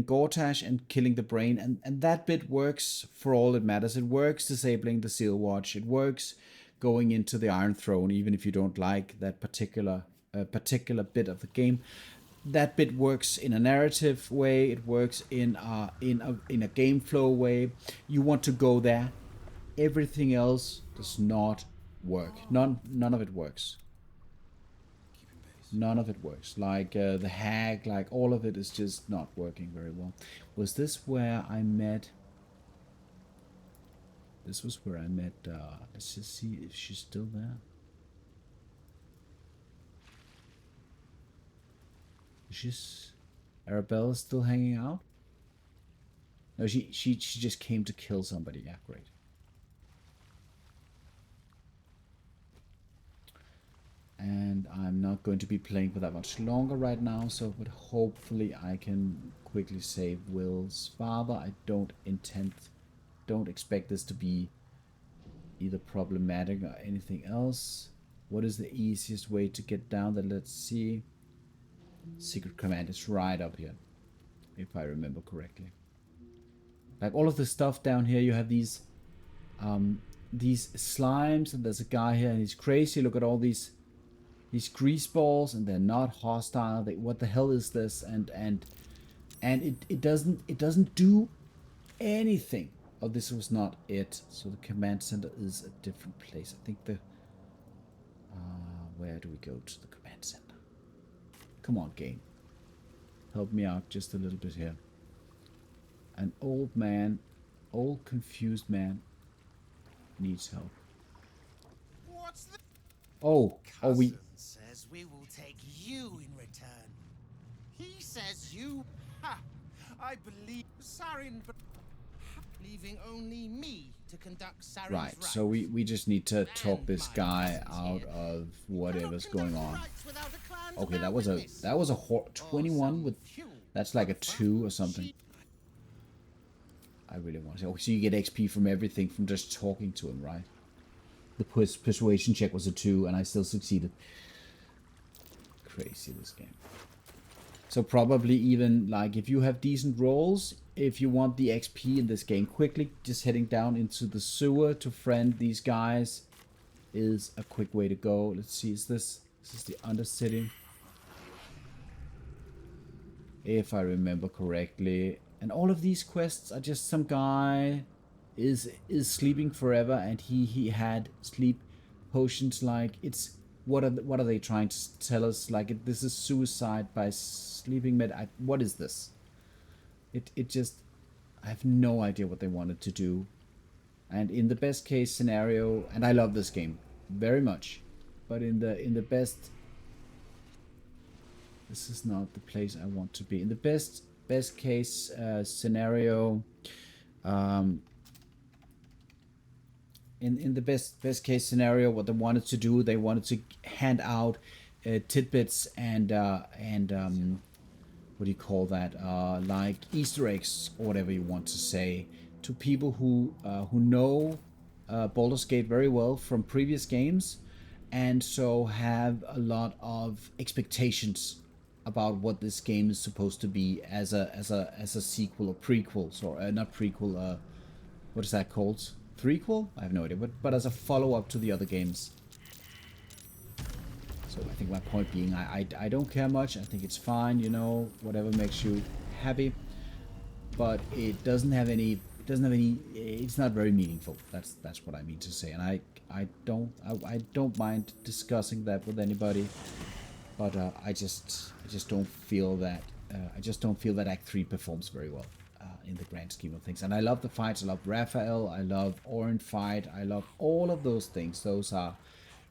Gortash and killing the brain, and that bit works for all it matters. It works disabling the Seal Watch. It works going into the Iron Throne, even if you don't like that particular bit of the game. that bit works in a narrative way. It works in a game flow way. You want to go there. Everything else does not work. None of it works. None of it works. Like the hag, like all of it is just not working very well. Was this where I met? This was where I met. Let's just see if she's still there. Is Arabella still hanging out? No, she just came to kill somebody. Yeah, great. And I'm not going to be playing for that much longer right now, so but hopefully I can quickly save Wyll's father. I don't expect this to be either problematic or anything else. What is the easiest way to get down there? Let's see. Secret command is right up here, if I remember correctly. Like all of the stuff down here, you have these slimes, and there's a guy here and he's crazy. Look at all these grease balls, and they're not hostile. What the hell is this? And it doesn't do anything. Oh, this was not it. So the command center is a different place. I think the where do we go to the command center? Come on, game. Help me out just a little bit here. An old man, old confused man, needs help. What's the Oh, we says we will take you in return. He says you I believe Sarin leaving only me to conduct Sarin's right. rites. So we just need to talk And this my guy cousins out here. of whatever's Cannot going conduct on. rites without a clan's Okay, that male was witness. a 21 with Few. that's like a 2 or something. I really want to say. Oh, so you get XP from everything from just talking to him, right? The persuasion check was a 2, and I still succeeded. Crazy, this game. So probably even, like, if you have decent rolls, if you want the XP in this game quickly, just heading down into the sewer to friend these guys is a quick way to go. Let's see, is this is the Undercity? If I remember correctly. And all of these quests are just some guy is sleeping forever, and he had sleep potions. Like, it's what are they trying to tell us? Like, this is suicide by sleeping what is this? It just, I have no idea what they wanted to do. And in the best case scenario, and I love this game very much, but in the best, this is not the place I want to be. In the best case scenario, in the best case scenario, what they wanted to do, they wanted to hand out tidbits and what do you call that? Like Easter eggs or whatever you want to say, to people who know Baldur's Gate very well from previous games, and so have a lot of expectations about what this game is supposed to be as a sequel or prequel, or not prequel. What is that called? Threequel? I have no idea, but as a follow-up to the other games. So I think my point being, I don't care much. I think it's fine, you know, whatever makes you happy. But it doesn't have any. It's not very meaningful. That's what I mean to say. And I don't mind discussing that with anybody. But I just don't feel that. I just don't feel that Act 3 performs very well in the grand scheme of things. And I love the fights. I love Raphael. I love Orin fight. I love all of those things. Those are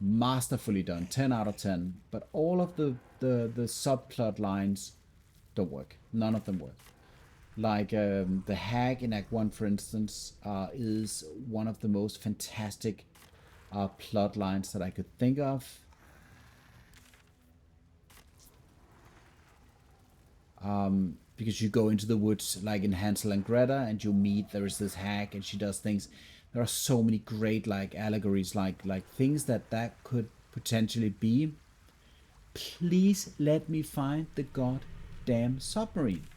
masterfully done. 10 out of 10. But all of the subplot lines don't work. None of them work. Like the hag in Act 1, for instance, is one of the most fantastic plot lines that I could think of. Because you go into the woods like in Hansel and Gretel, and you meet, there is this hag and she does things. There are so many great like allegories, like things that could potentially be. Please let me find the goddamn submarine.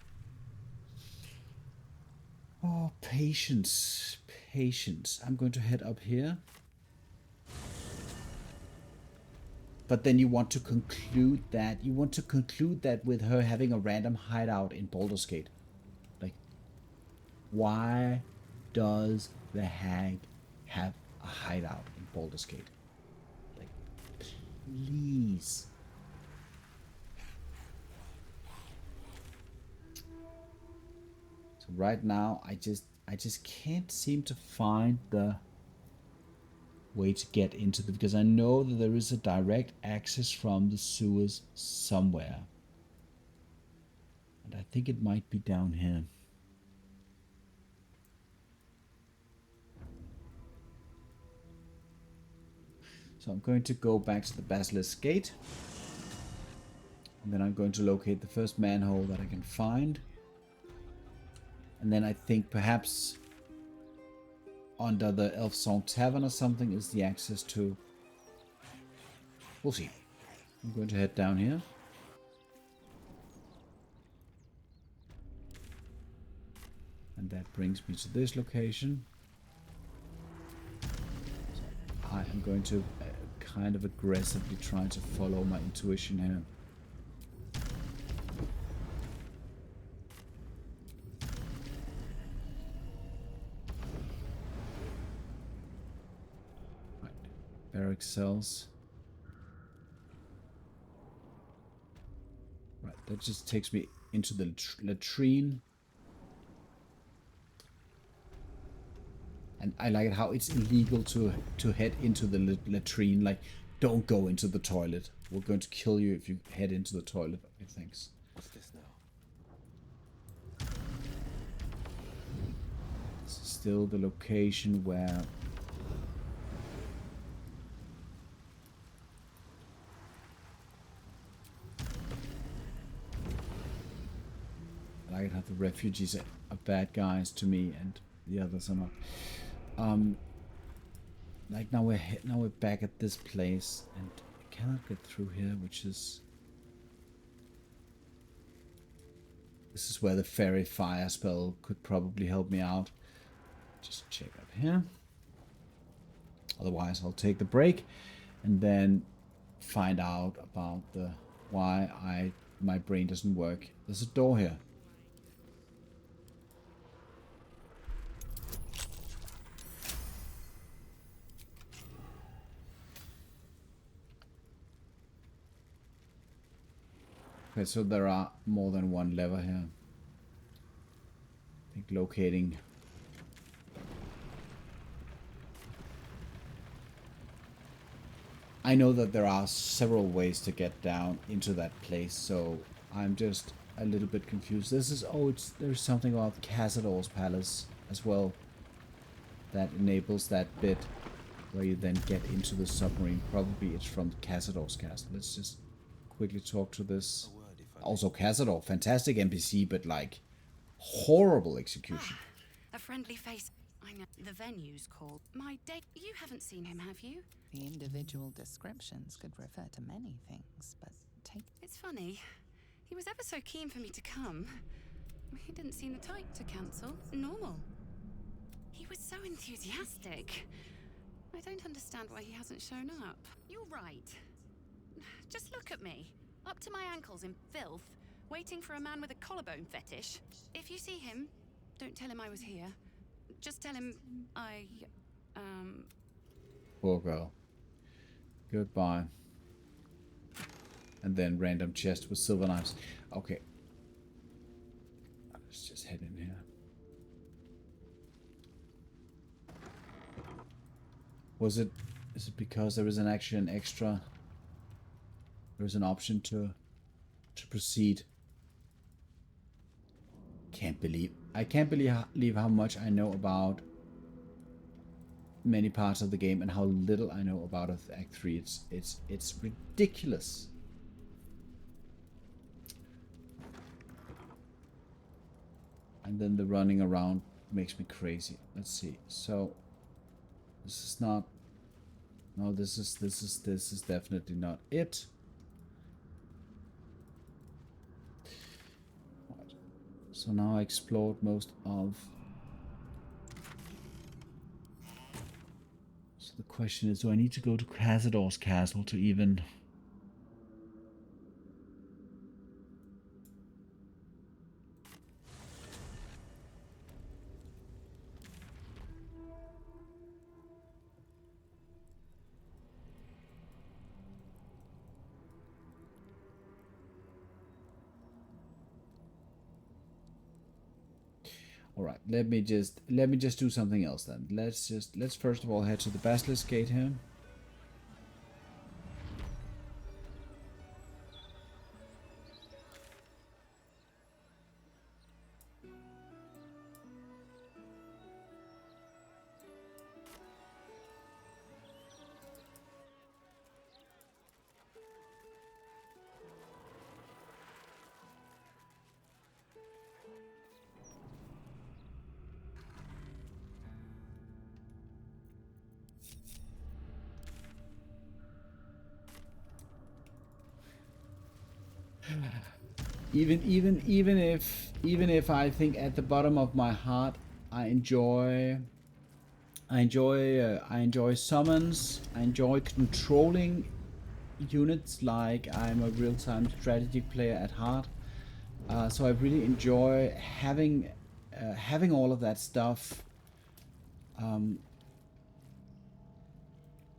Oh, patience, patience. I'm going to head up here. But then you want to conclude that. You want to conclude that with her having a random hideout in Baldur's Gate. Like, why does the hag have a hideout in Baldur's Gate? Like, please. So right now, I just can't seem to find the way to get into the, because I know that there is a direct access from the sewers somewhere, and I think it might be down here. So I'm going to go back to the Basilisk Gate, and then I'm going to locate the first manhole that I can find, and then I think perhaps under the Elf Song Tavern or something is the access to... We'll see. I'm going to head down here. And that brings me to this location. So I am going to kind of aggressively try to follow my intuition here. Barrack cells. Right, that just takes me into the latrine. And I like it how it's illegal to head into the latrine. Like, don't go into the toilet. We're going to kill you if you head into the toilet. Okay, thanks. What's this now? This is still the location where... I like how the refugees are bad guys to me and the others are not. Like now we're back at this place and I cannot get through here, which is... This is where the fairy fire spell could probably help me out. Just check up here. Otherwise I'll take the break and then find out about the why my brain doesn't work. There's a door here. Okay, so there are more than one lever here. I think locating... I know that there are several ways to get down into that place, so I'm just a little bit confused. This is... Oh, there's something about Cazador's Palace as well that enables that bit where you then get into the submarine. Probably it's from Cazador's castle. Let's just quickly talk to this... Also, Cazador, fantastic NPC, but like horrible execution. A friendly face. I know the venue's called. My day. You haven't seen him, have you? The individual descriptions could refer to many things, but take... It's funny. He was ever so keen for me to come. He didn't seem the type to cancel. Normal. He was so enthusiastic. I don't understand why he hasn't shown up. You're right. Just look at me. Up to my ankles in filth, waiting for a man with a collarbone fetish. If you see him, don't tell him I was here. Just tell him Poor girl. Goodbye. And then random chest with silver knives. Okay. Let's just head in here. Is it because there is actually an extra... There's an option to proceed. I can't believe how much I know about many parts of the game and how little I know about Act 3. It's ridiculous. And then the running around makes me crazy. Let's see. So this is not... No, this is definitely not it. So now I explored most of... So the question is, do I need to go to Cazador's castle to even All right, let me just do something else then. Let's first of all head to the Basilisk Gate here. Even if I think at the bottom of my heart I enjoy summons, I enjoy controlling units, like I'm a real-time strategy player at heart. So I really enjoy having all of that stuff.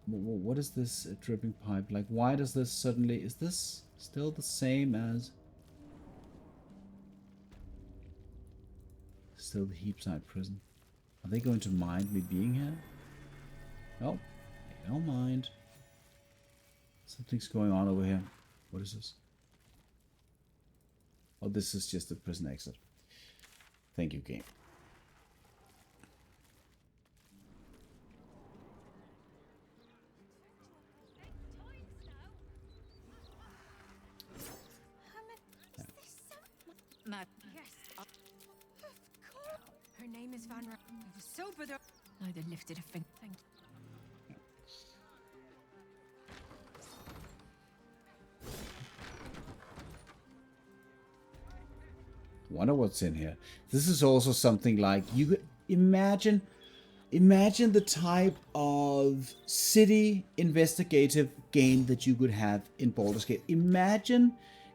What is this dripping pipe? Like, why does this suddenly... Is this still the same as... Still the Heapside prison. Are they going to mind me being here? No, they don't mind. Something's going on over here. What is this? Oh, this is just the prison exit. Thank you, game. Her name is Van Ra. It was so but neither lifted a finger. Thank you. Wonder what's in here. This is also something like you could imagine the type of city investigative game that you could have in Baldur's Gate. Imagine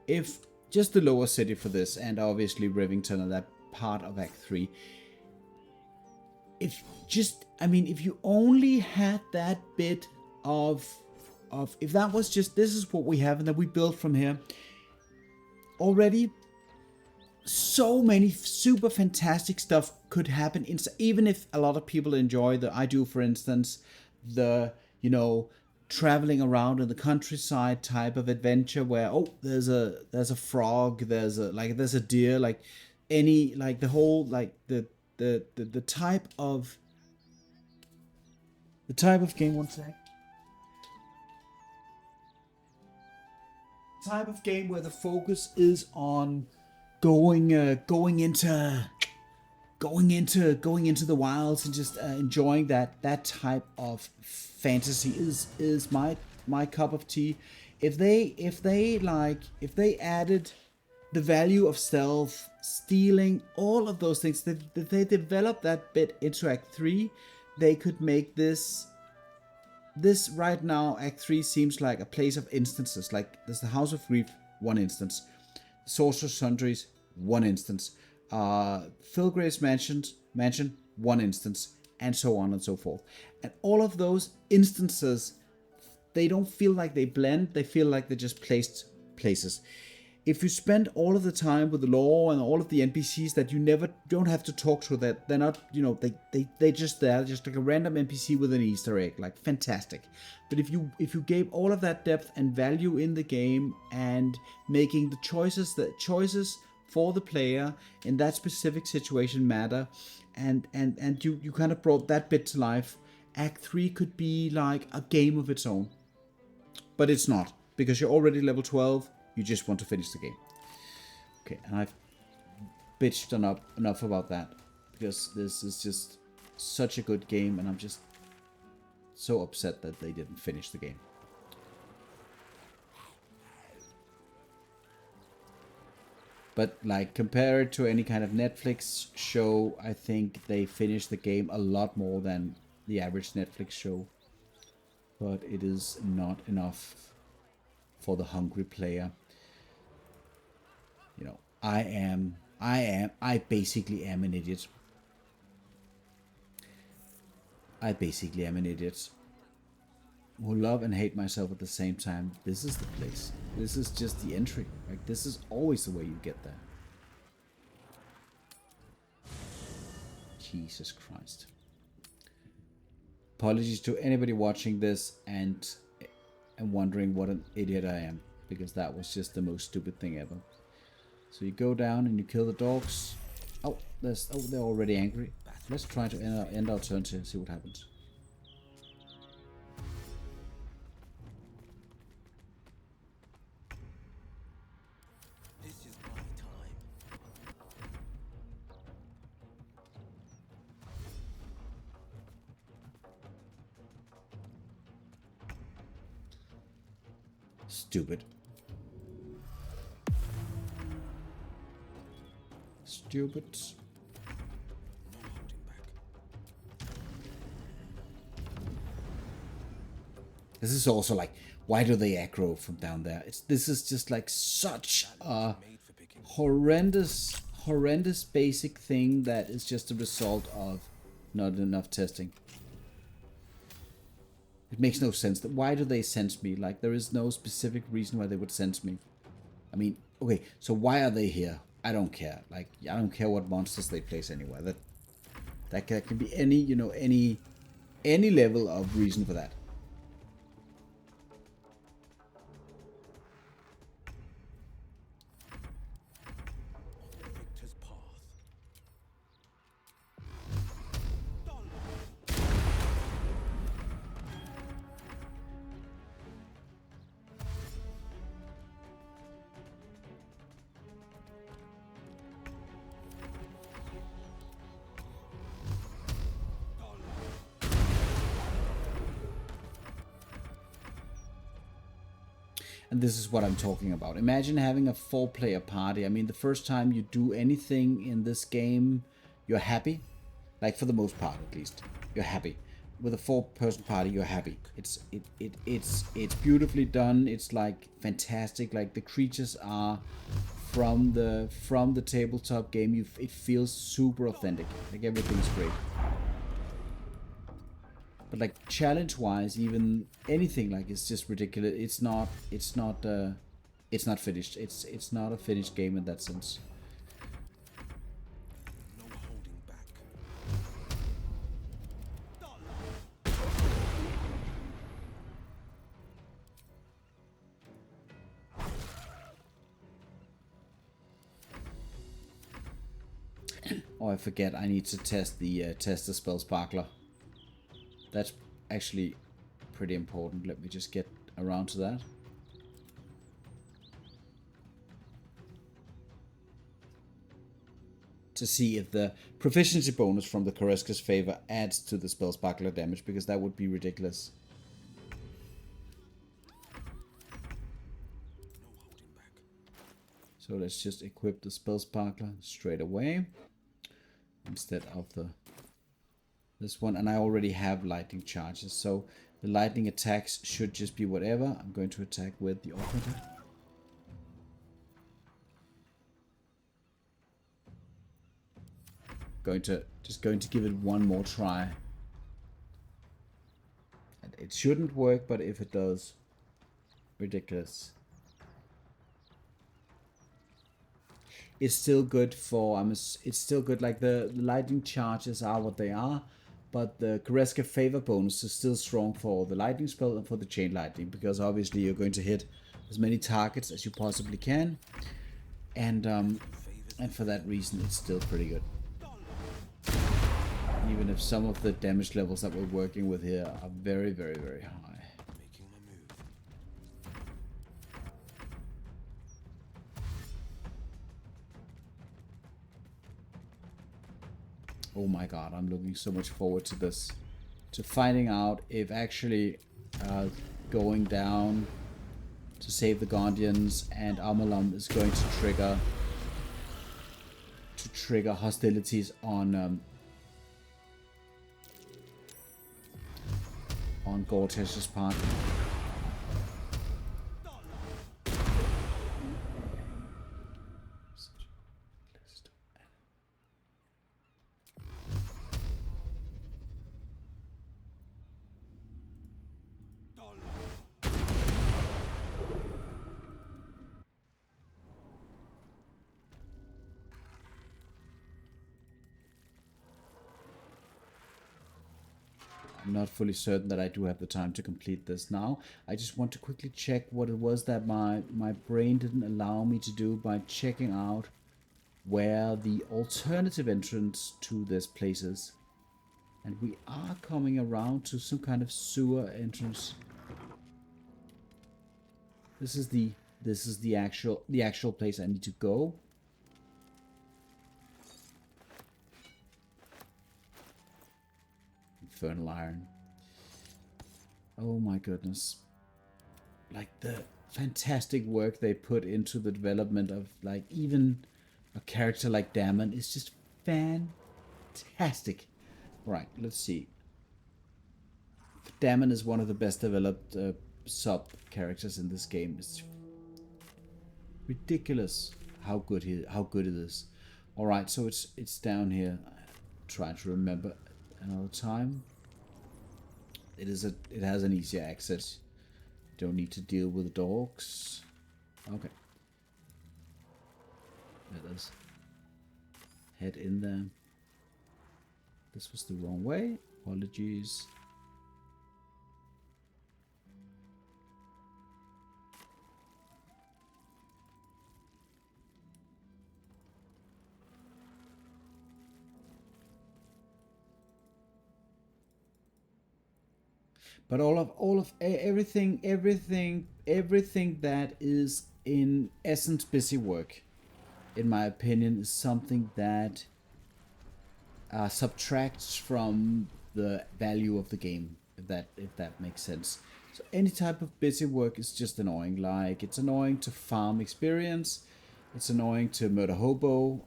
if just the lower city for this, and obviously Rivington and that part of Act 3. If you only had that bit of if that was just, this is what we have and that we built from here already, so many super fantastic stuff could happen. Even if a lot of people enjoy I do, for instance, the, traveling around in the countryside type of adventure where, oh, there's a frog, there's a deer, the whole, the type of game, one sec. Type of game where the focus is on going into the wilds and just enjoying that type of fantasy is my cup of tea. If they added the value of stealth, stealing, all of those things, that they develop that bit into Act 3, they could make this right now. Act 3 seems like a place of instances. Like, there's the House of Grief, one instance. Sorcerer's Sundries, one instance. Filgrave's Mansion, one instance, and so on and so forth. And all of those instances, they don't feel like they blend, they feel like they're just placed places. If you spend all of the time with the lore and all of the NPCs that you don't have to talk to, that they're not, they just there, just like a random NPC with an Easter egg, like, fantastic. But if you gave all of that depth and value in the game and making the choices for the player in that specific situation matter, and you kind of brought that bit to life, Act 3 could be like a game of its own. But it's not, because you're already level 12. You just want to finish the game. Okay, and I've bitched enough about that, because this is just such a good game, and I'm just so upset that they didn't finish the game. But, like, compared to any kind of Netflix show, I think they finished the game a lot more than the average Netflix show. But it is not enough for the hungry player. I basically am an idiot. I basically am an idiot who love and hate myself at the same time. This is the place. This is just the entry. Like, this is always the way you get there. Jesus Christ. Apologies to anybody watching this and wondering what an idiot I am, because that was just the most stupid thing ever. So you go down and you kill the dogs. Oh, they're already angry. Let's try to end our turn to see what happens. This is my time. Stupid. Stupid. No holding back. This is also like, why do they aggro from down there? This is just like such a horrendous basic thing that is just a result of not enough testing. It makes no sense. Why do they sense me? Like, there is no specific reason why they would sense me. I mean, okay, so why are they here? I don't care. Like, I don't care what monsters they place anywhere. That can be any, you know, any level of reason for that. Victor's path. And this is what I'm talking about. Imagine having a 4-player party. I mean, the first time you do anything in this game, you're happy. Like, for the most part, at least. You're happy. With a 4-person party, you're happy. It's beautifully done. It's, like, fantastic. Like, the creatures are from the tabletop game. It feels super authentic. Like, everything's great. But like challenge-wise, even anything like it's just ridiculous. It's not finished. It's not a finished game in that sense. No holding back. Oh, I forget. I need to test the spell sparkler. That's actually pretty important. Let me just get around to that. To see if the proficiency bonus from the Koreska's favor adds to the spell sparkler damage, because that would be ridiculous. No holding back. So let's just equip the spell sparkler straight away instead of this one, and I already have lightning charges, so the lightning attacks should just be whatever. I'm going to attack with the auto attack. Just going to give it one more try. And it shouldn't work, but if it does, ridiculous. It's still good for it's still good. Like the lightning charges are what they are. But the Koreska favor bonus is still strong for the lightning spell and for the chain lightning, because obviously you're going to hit as many targets as you possibly can, and for that reason it's still pretty good. Even if some of the damage levels that we're working with here are very, very, very high. Making my move. Oh my god, I'm looking so much forward to this. To finding out if actually going down to save the Guardians and Amalum is going to trigger hostilities on Gortash's part. I'm not fully certain that I do have the time to complete this now. I just want to quickly check what it was that my brain didn't allow me to do by checking out where the alternative entrance to this place is. And we are coming around to some kind of sewer entrance. This is the actual place I need to go. Infernal iron. Oh my goodness. Like the fantastic work they put into the development of like even a character like Damon is just fantastic. Right, let's see. Damon is one of the best developed sub characters in this game. It's ridiculous how good it is. All right, so it's down here. Try to remember another time. It has an easier access. Don't need to deal with the dogs. Okay. Let us head in there. This was the wrong way. Apologies. But everything that is in essence busy work, in my opinion, is something that subtracts from the value of the game, if that makes sense. So any type of busy work is just annoying. Like it's annoying to farm experience, it's annoying to murder hobo.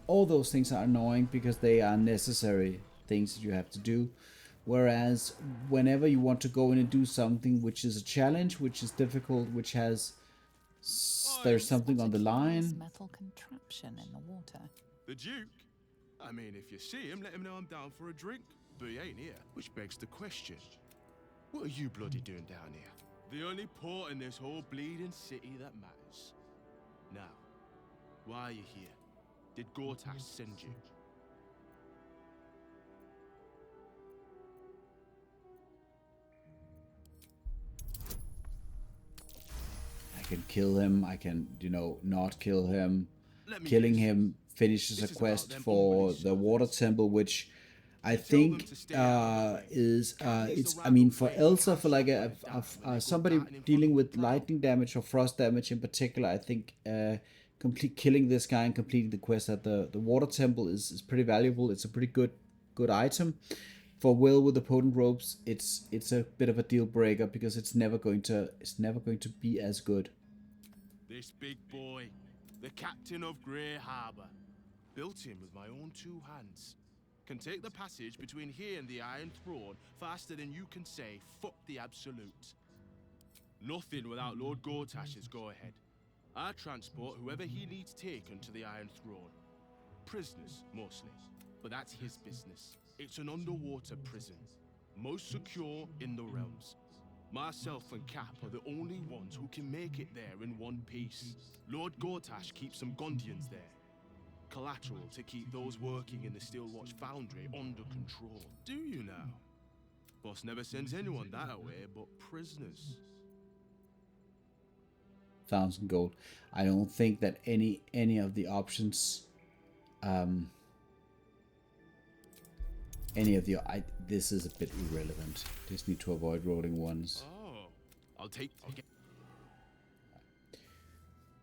All those things are annoying because they are necessary things that you have to do. Whereas whenever you want to go in and do something which is a challenge, which is difficult, which has there's something on the line. Metal contraption in the water. The Duke? I mean, if you see him, let him know I'm down for a drink. But he ain't here. Which begs the question, what are you bloody doing down here? The only port in this whole bleeding city that matters. Now, why are you here? Did Gortash send you? I can kill him, I can, not kill him. Killing him finishes a quest for the water temple, which I think I mean, for Elsa, for like somebody dealing with lightning damage or frost damage in particular, I think killing this guy and completing the quest at the water temple is pretty valuable. It's a pretty good item. For Wyll with the potent ropes, it's a bit of a deal breaker because it's never going to be as good. This big boy, the captain of Grey Harbor, built him with my own two hands. Can take the passage between here and the Iron Throne faster than you can say fuck the absolute. Nothing without Lord Gortash's go-ahead. I transport whoever he needs taken to the Iron Throne. Prisoners, mostly, but that's his business. It's an underwater prison, most secure in the realms. Myself and Cap are the only ones who can make it there in one piece. Lord Gortash keeps some Gondians there. Collateral to keep those working in the Steelwatch Foundry under control. Do you now? Boss never sends anyone that away but prisoners. 1,000 gold. I don't think that any of the options this is a bit irrelevant. Just need to avoid rolling ones. Oh, I'll get...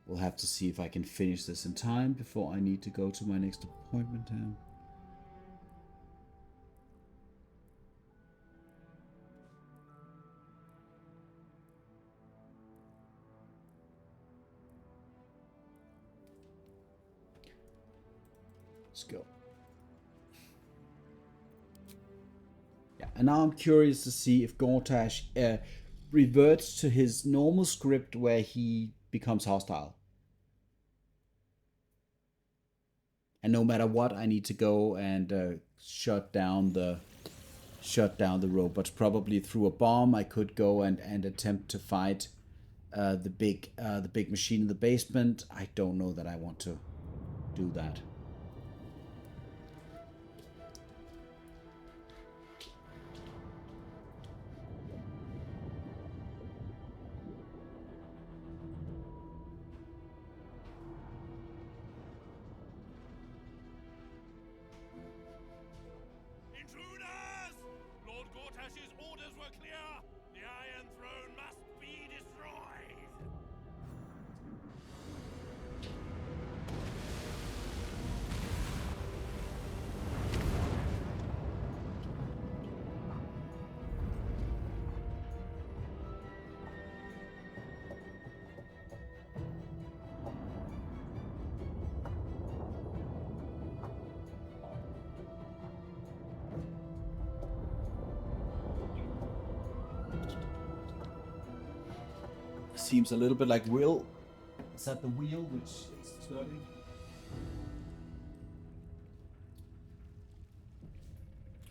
We'll have to see if I can finish this in time before I need to go to my next appointment. Let's go. Yeah, and now I'm curious to see if Gortash reverts to his normal script where he becomes hostile. And no matter what, I need to go and shut down the robots. Probably through a bomb. I could go and attempt to fight the big machine in the basement. I don't know that I want to do that. seems a little bit like Wyll. Is that the wheel which is turning?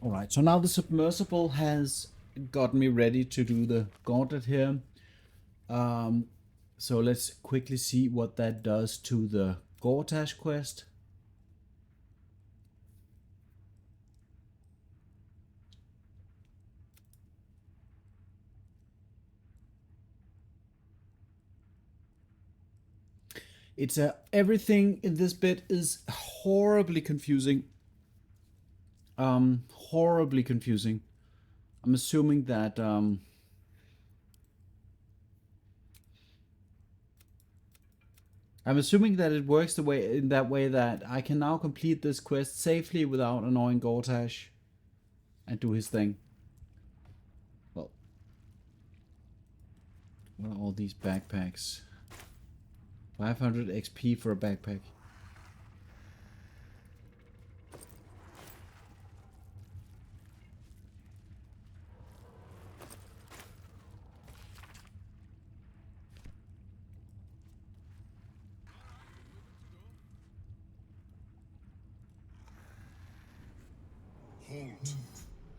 Alright, so now the submersible has gotten me ready to do the gauntlet here. So let's quickly see what that does to the Gortash quest. It's everything in this bit is horribly confusing. Horribly confusing. I'm assuming that it works in that way that I can now complete this quest safely without annoying Gortash and do his thing. Well, what are all these backpacks? 500 XP for a backpack.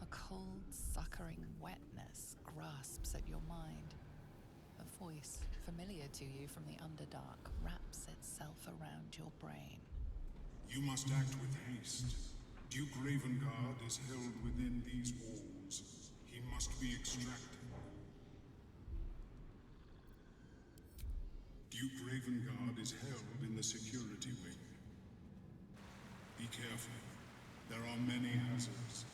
A cold, suckering wetness grasps at your mind. A voice, familiar to you from the Underdark, wraps itself around your brain. You must act with haste. Duke Ravengard is held within these walls. He must be extracted. Duke Ravengard is held in the security wing. Be careful. There are many hazards.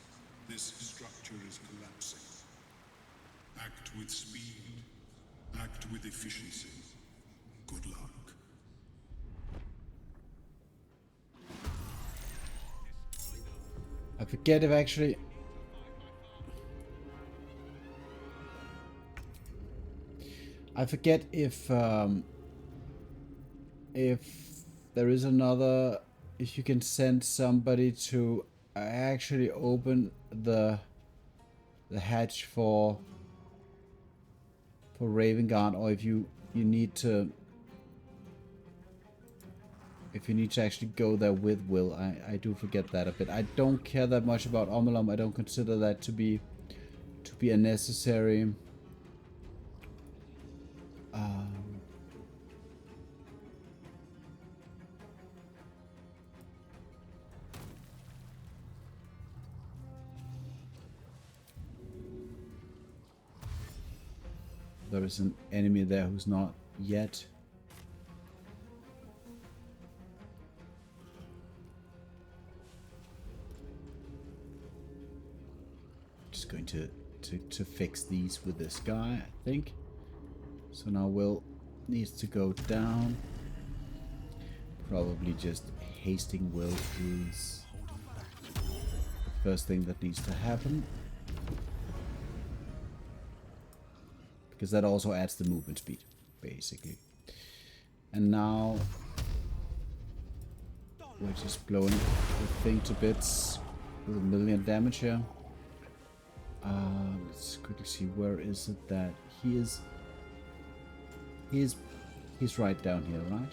This structure is collapsing. Act with speed. Act with efficiency. Good luck. I forget if actually... I forget if there is another... If you can send somebody to actually open the hatch for Ravengard, or if you need to actually go there with Wyll. I do forget that a bit. I don't care that much about Omolom. I don't consider that to be unnecessary. There is an enemy there who's not yet. Just going to fix these with this guy, I think. So now Wyll needs to go down. Probably just hasting Wyll is the first thing that needs to happen. Because that also adds the movement speed, basically. And now we're just blowing the thing to bits with 1 million damage here. Let's quickly see, where is it that he is? He's right down here, right?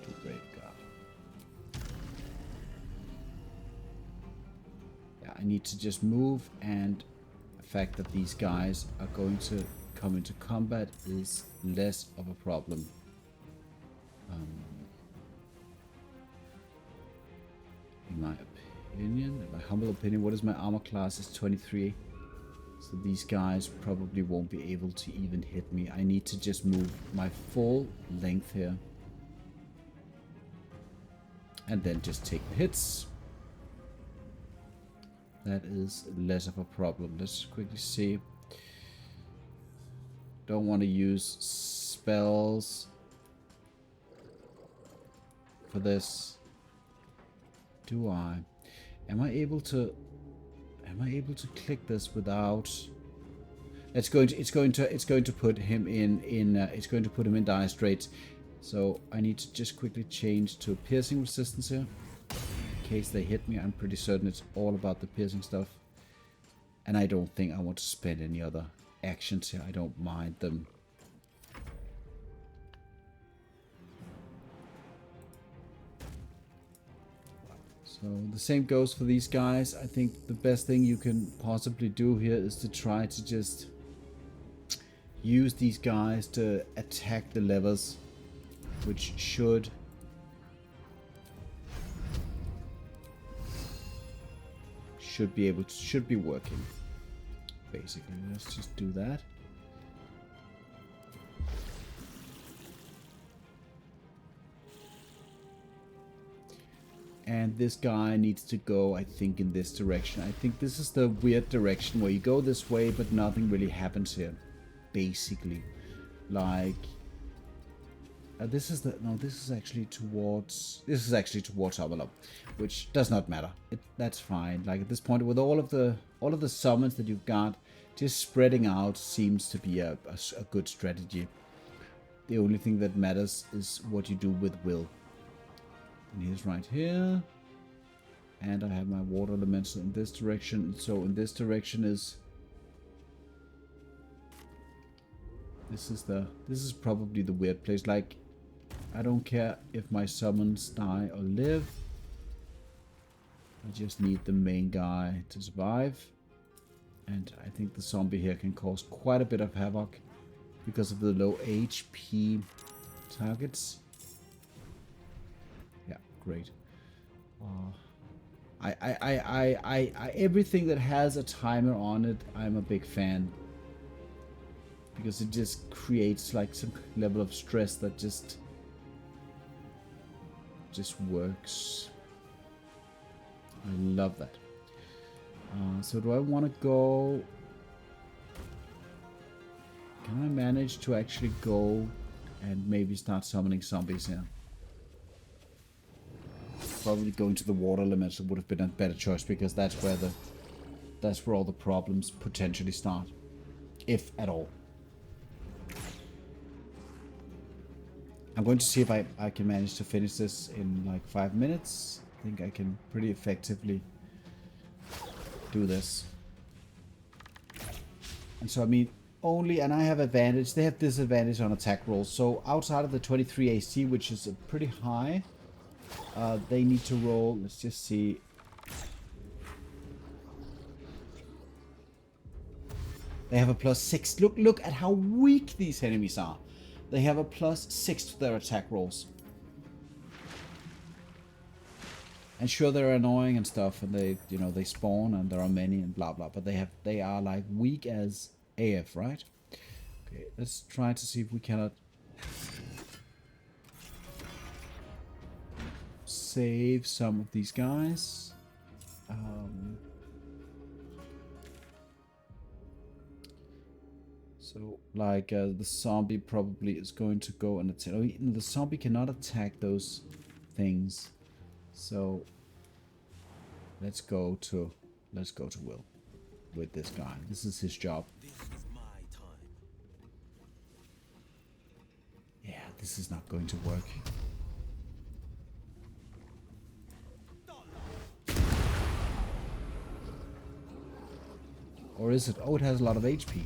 To Brave God. Yeah, I need to just move, and the fact that these guys are going to come into combat is less of a problem. In my opinion, in my humble opinion, what is my armor class? Is 23. So these guys probably won't be able to even hit me. I need to just move my full length here. And then just take the hits. That is less of a problem. Let's quickly see. Don't want to use spells for this. Do I? Am I able to click this without? It's going to put him in dire straits. So I need to just quickly change to piercing resistance here. In case they hit me, I'm pretty certain it's all about the piercing stuff. And I don't think I want to spend any other actions here. I don't mind them So the same goes for these guys. I think the best thing you can possibly do here is to try to just use these guys to attack the levers, which should be working. Basically, let's just do that. And this guy needs to go, I think, in this direction. I think this is the weird direction where you go this way, but nothing really happens here. Basically. Like... this is actually towards Overlap, which does not matter. That's fine. Like at this point, with all of the summons that you've got, just spreading out seems to be a good strategy. The only thing that matters is what you do with Wyll. And he's right here, and I have my water elemental in this direction. So in this direction is this is probably the weird place. Like, I don't care if my summons die or live. I just need the main guy to survive. And I think the zombie here can cause quite a bit of havoc because of the low HP targets. Yeah, great. Everything that has a timer on it, I'm a big fan. Because it just creates like some level of stress that just works. I love that. So do I want to go... Can I manage to actually go and maybe start summoning zombies here? Probably going to the water elemental would have been a better choice, because that's where all the problems potentially start. If at all. I'm going to see if I can manage to finish this in like 5 minutes. I think I can pretty effectively do this. And so I mean, and I have advantage, they have disadvantage on attack rolls. So outside of the 23 AC, which is pretty high, they need to roll, let's just see. They have a +6. Look at how weak these enemies are. They have a +6 to their attack rolls. And sure, they're annoying and stuff, and they spawn, and there are many and blah blah. But they are like weak as AF, right? Okay, let's try to see if we cannot save some of these guys. So, like, the zombie probably is going to go and attack. Oh, the zombie cannot attack those things. So, let's go to Wyll with this guy. This is his job. This is my time. Yeah, this is not going to work. Or is it? Oh, it has a lot of HP.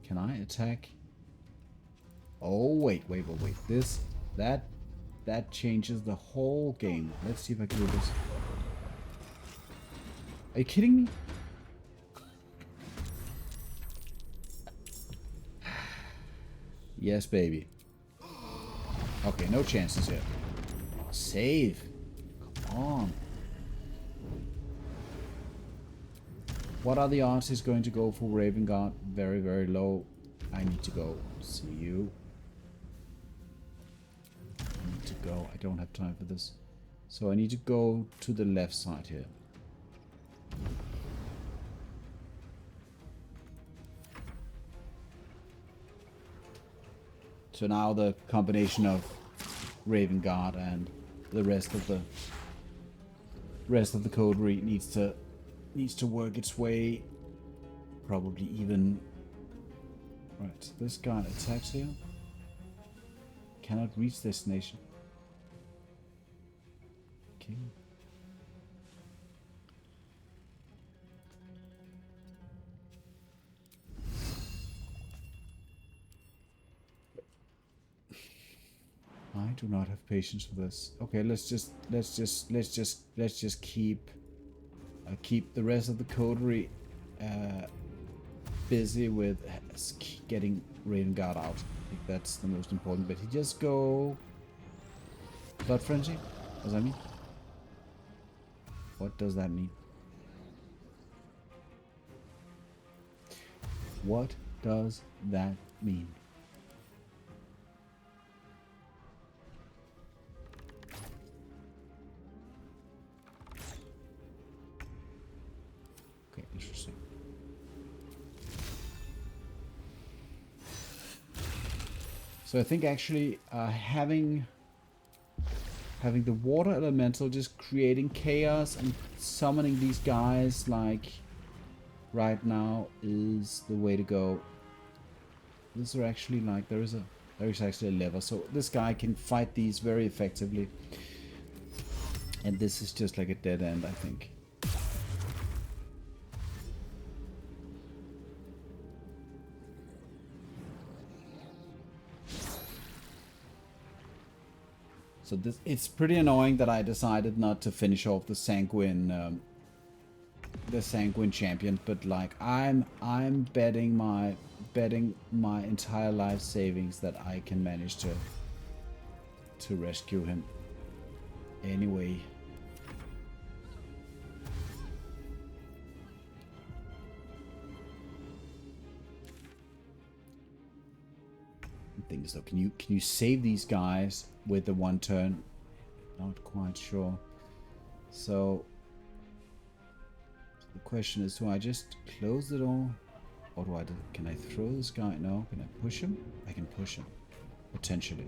Can I attack? Oh, wait. That changes the whole game. Let's see if I can do this. Are you kidding me? Yes, baby. Okay, no chances here. Save. Come on. What are the odds he's going to go for Raven Guard? Very, very low. I need to go. See you. I need to go. I don't have time for this. So I need to go to the left side here. So now the combination of Raven Guard and the rest of the coterie needs to work its way. Probably even. Right, this guy attacks here. Cannot reach destination. Okay. do not have patience for this. Okay, let's just keep the rest of the coterie busy with getting Raven Guard out. I think that's the most important bit. He just go Blood Frenzy? What does that mean? What does that mean? What does that mean? Okay, interesting. So I think actually having the water elemental just creating chaos and summoning these guys like right now is the way to go. These are actually like there is actually a lever, so this guy can fight these very effectively. And this is just like a dead end, I think. So this, it's pretty annoying that I decided not to finish off the sanguine champion, but like I'm betting my entire life savings that I can manage to rescue him. Anyway. Things though, can you save these guys with the one turn? Not quite sure. So the question is, do I just close the door, or do I can I throw this guy? No. Can I push him? I can push him potentially.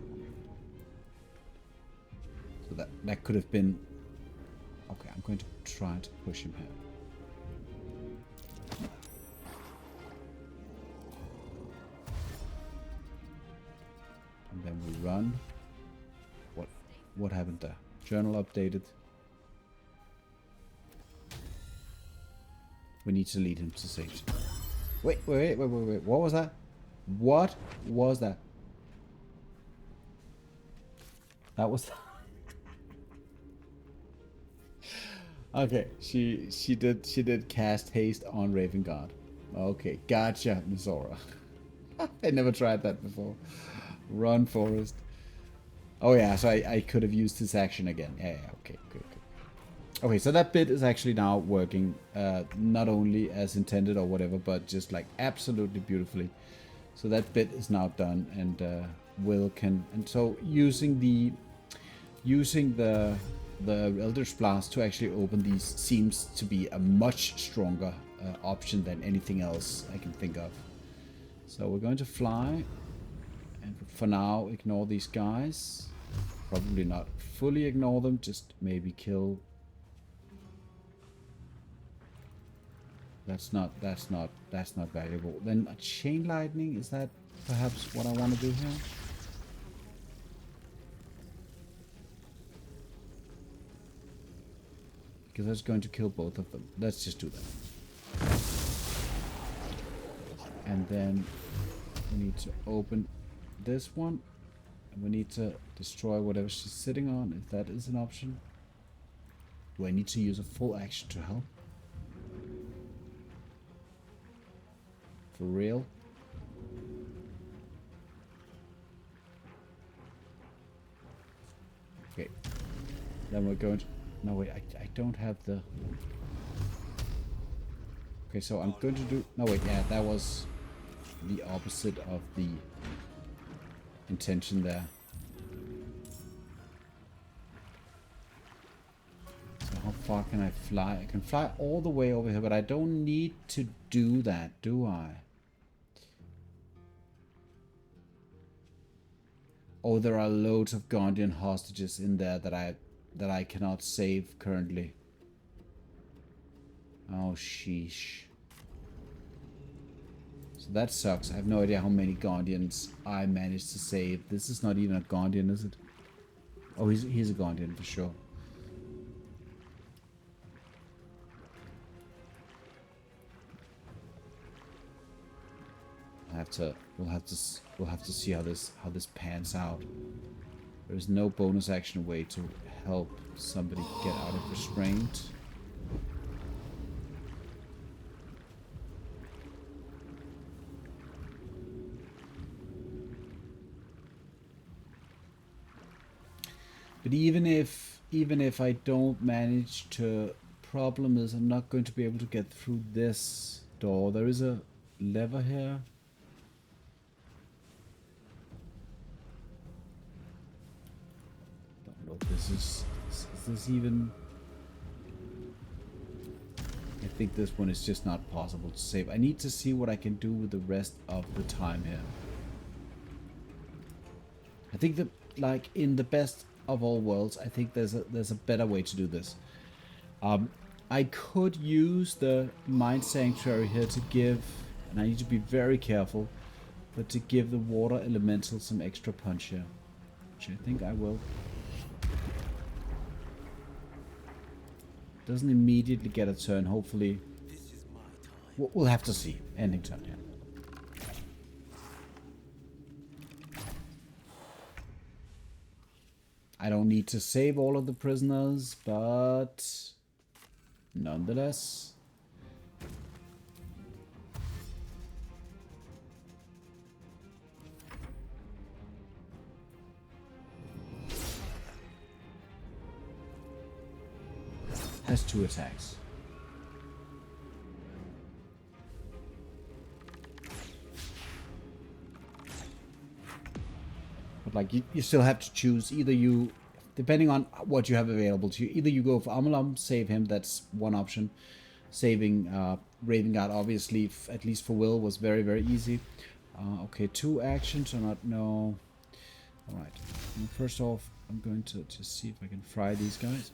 So that could have been okay. I'm going to try to push him here. And then we run. What happened there? Journal updated. We need to lead him to safety. Wait. What was that? What was that? That was... Okay, she did cast haste on Raven Guard. Okay, gotcha, Misora. I never tried that before. Run, Forest. Oh yeah, so I could have used this action again. Yeah, okay, good. Okay, so that bit is actually now working, not only as intended or whatever, but just like absolutely beautifully. So that bit is now done, and Wyll can, and so using the Eldritch Blast to actually open these seems to be a much stronger option than anything else I can think of. So we're going to fly. And for now, ignore these guys. Probably not fully ignore them, just maybe kill. That's not valuable. Then a chain lightning, is that perhaps what I want to do here? Because that's going to kill both of them. Let's just do that. And then we need to open this one, and we need to destroy whatever she's sitting on, if that is an option. Do I need to use a full action to help? For real? Okay. Then we're going to... No, wait, I don't have the... Okay, so I'm going to do... No, wait, yeah, that was the opposite of the intention there. So how far can I fly? I can fly all the way over here, but I don't need to do that, do I? Oh, there are loads of Gondian hostages in there that I cannot save currently. Oh, sheesh. So that sucks. I have no idea how many Gondians I managed to save. This is not even a Gondian, is it? Oh, he's a Gondian for sure. We'll have to see how this pans out. There's no bonus action way to help somebody get out of restraint. But even if I don't manage to, problem is I'm not going to be able to get through this door. There is a lever here. Don't know if this is this even. I think this one is just not possible to save. I need to see what I can do with the rest of the time here. I think that, like, in the best of all worlds, I think there's a better way to do this. I could use the Mind Sanctuary here to give, and I need to be very careful, but to give the water elemental some extra punch here, which I think I will. Doesn't immediately get a turn, hopefully. We'll have to see. Ending turn, yeah. I don't need to save all of the prisoners, but nonetheless. Has 2 attacks. But like you still have to choose. Either you, depending on what you have available to you, either you go for Amalum, save him, that's one option. Saving Raven Guard, obviously, at least for Wyll, was very, very easy. Okay, 2 actions or not? No. Alright. First off, I'm going to just see if I can fry these guys.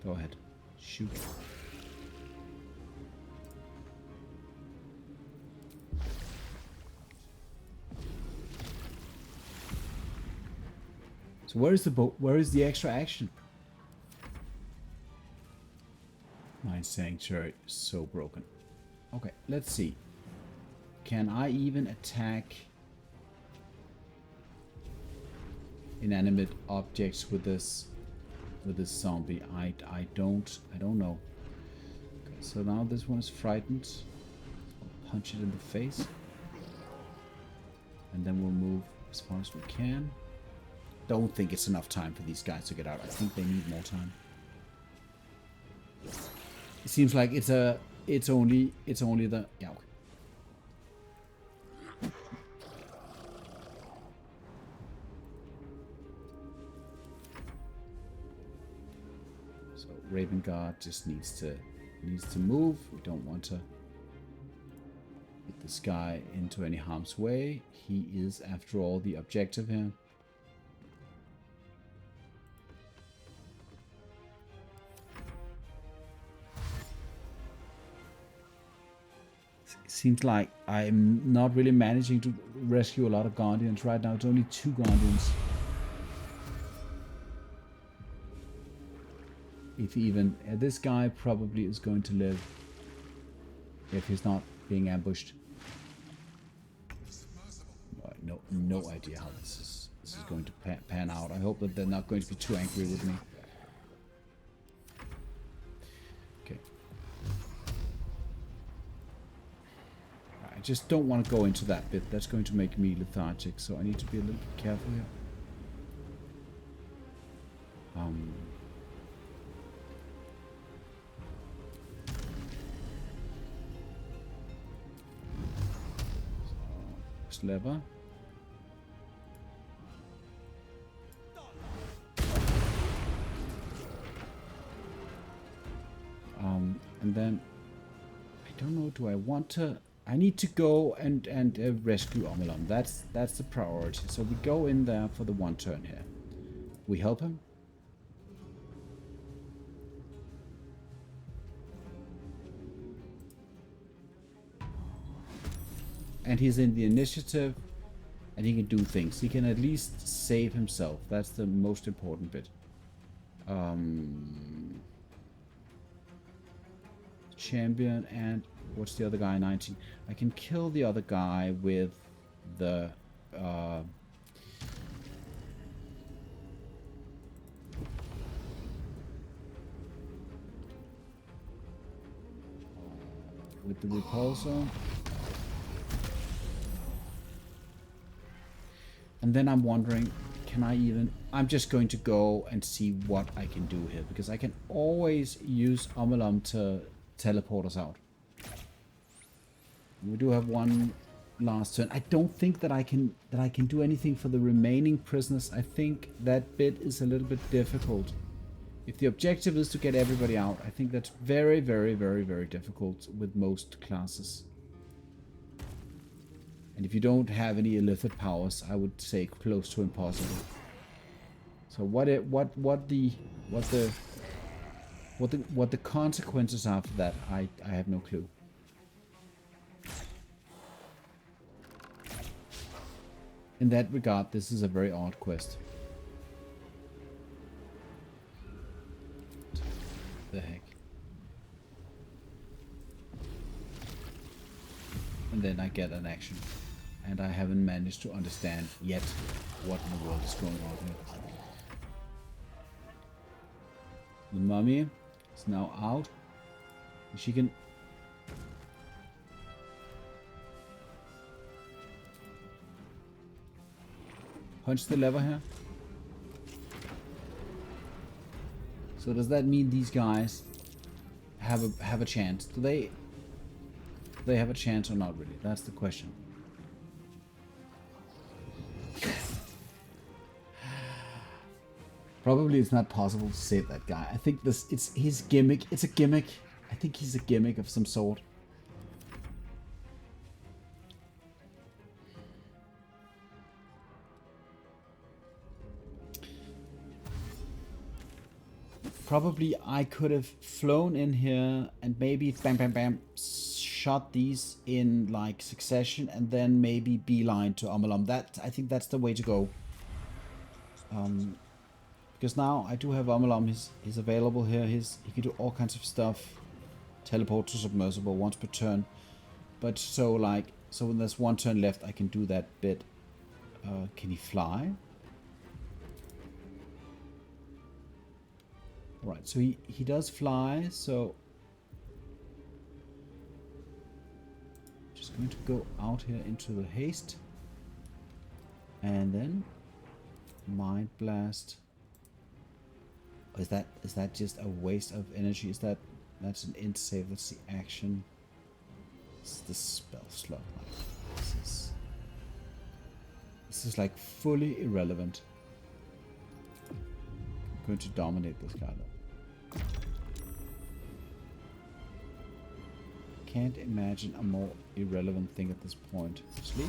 Go ahead. Shoot. So where is the boat? Where is the extra action? Mind Sanctuary is so broken. Okay, let's see. Can I even attack inanimate objects with this zombie? I don't know. Okay, so now this one is frightened. I'll punch it in the face. And then we'll move as far as we can. Don't think it's enough time for these guys to get out. I think they need more time. It seems like it's only the, yeah, okay. So Raven Guard just needs to move. We don't want to get this guy into any harm's way. He is, after all, the objective here. Seems like I'm not really managing to rescue a lot of Guardians right now. It's only 2 Guardians. If even. This guy probably is going to live. If he's not being ambushed. No idea how this is going to pan out. I hope that they're not going to be too angry with me. Okay. I just don't want to go into that bit. That's going to make me lethargic, so I need to be a little bit careful here. So, lever. And then I don't know. Do I want to? I need to go and rescue Omelon. That's the priority. So we go in there for the 1 turn here. We help him. And he's in the initiative, and he can do things. He can at least save himself. That's the most important bit. Champion and what's the other guy? 19. I can kill the other guy with the with the repulsor. And then I'm wondering, can I even... I'm just going to go and see what I can do here, because I can always use Omelom to teleport us out. We do have one last turn. I don't think that I can do anything for the remaining prisoners. I think that bit is a little bit difficult. If the objective is to get everybody out, I think that's very, very, very, very difficult with most classes. And if you don't have any illithid powers, I would say close to impossible. So what the consequences are for that, I have no clue. In that regard, this is a very odd quest. The heck. And then I get an action. And I haven't managed to understand yet what in the world is going on here. The mummy is now out. She can... punch the lever here. So does that mean these guys have a chance? Do they have a chance or not really? That's the question. Probably it's not possible to save that guy. I think it's his gimmick. It's a gimmick. I think he's a gimmick of some sort. Probably I could have flown in here and maybe bam bam bam shot these in like succession and then maybe beeline to Omelom. That I think that's the way to go. Because now I do have Omelom, he's available here. He can do all kinds of stuff. Teleport to submersible once per turn. But so when there's one turn left, I can do that bit. Can he fly? Right, so he does fly, so just going to go out here into the haste. And then Mind Blast. Is that just a waste of energy? That's an int save? That's the action. It's the spell slot. This is like fully irrelevant. I'm going to dominate this guy though. Can't imagine a more irrelevant thing at this point. Sleep.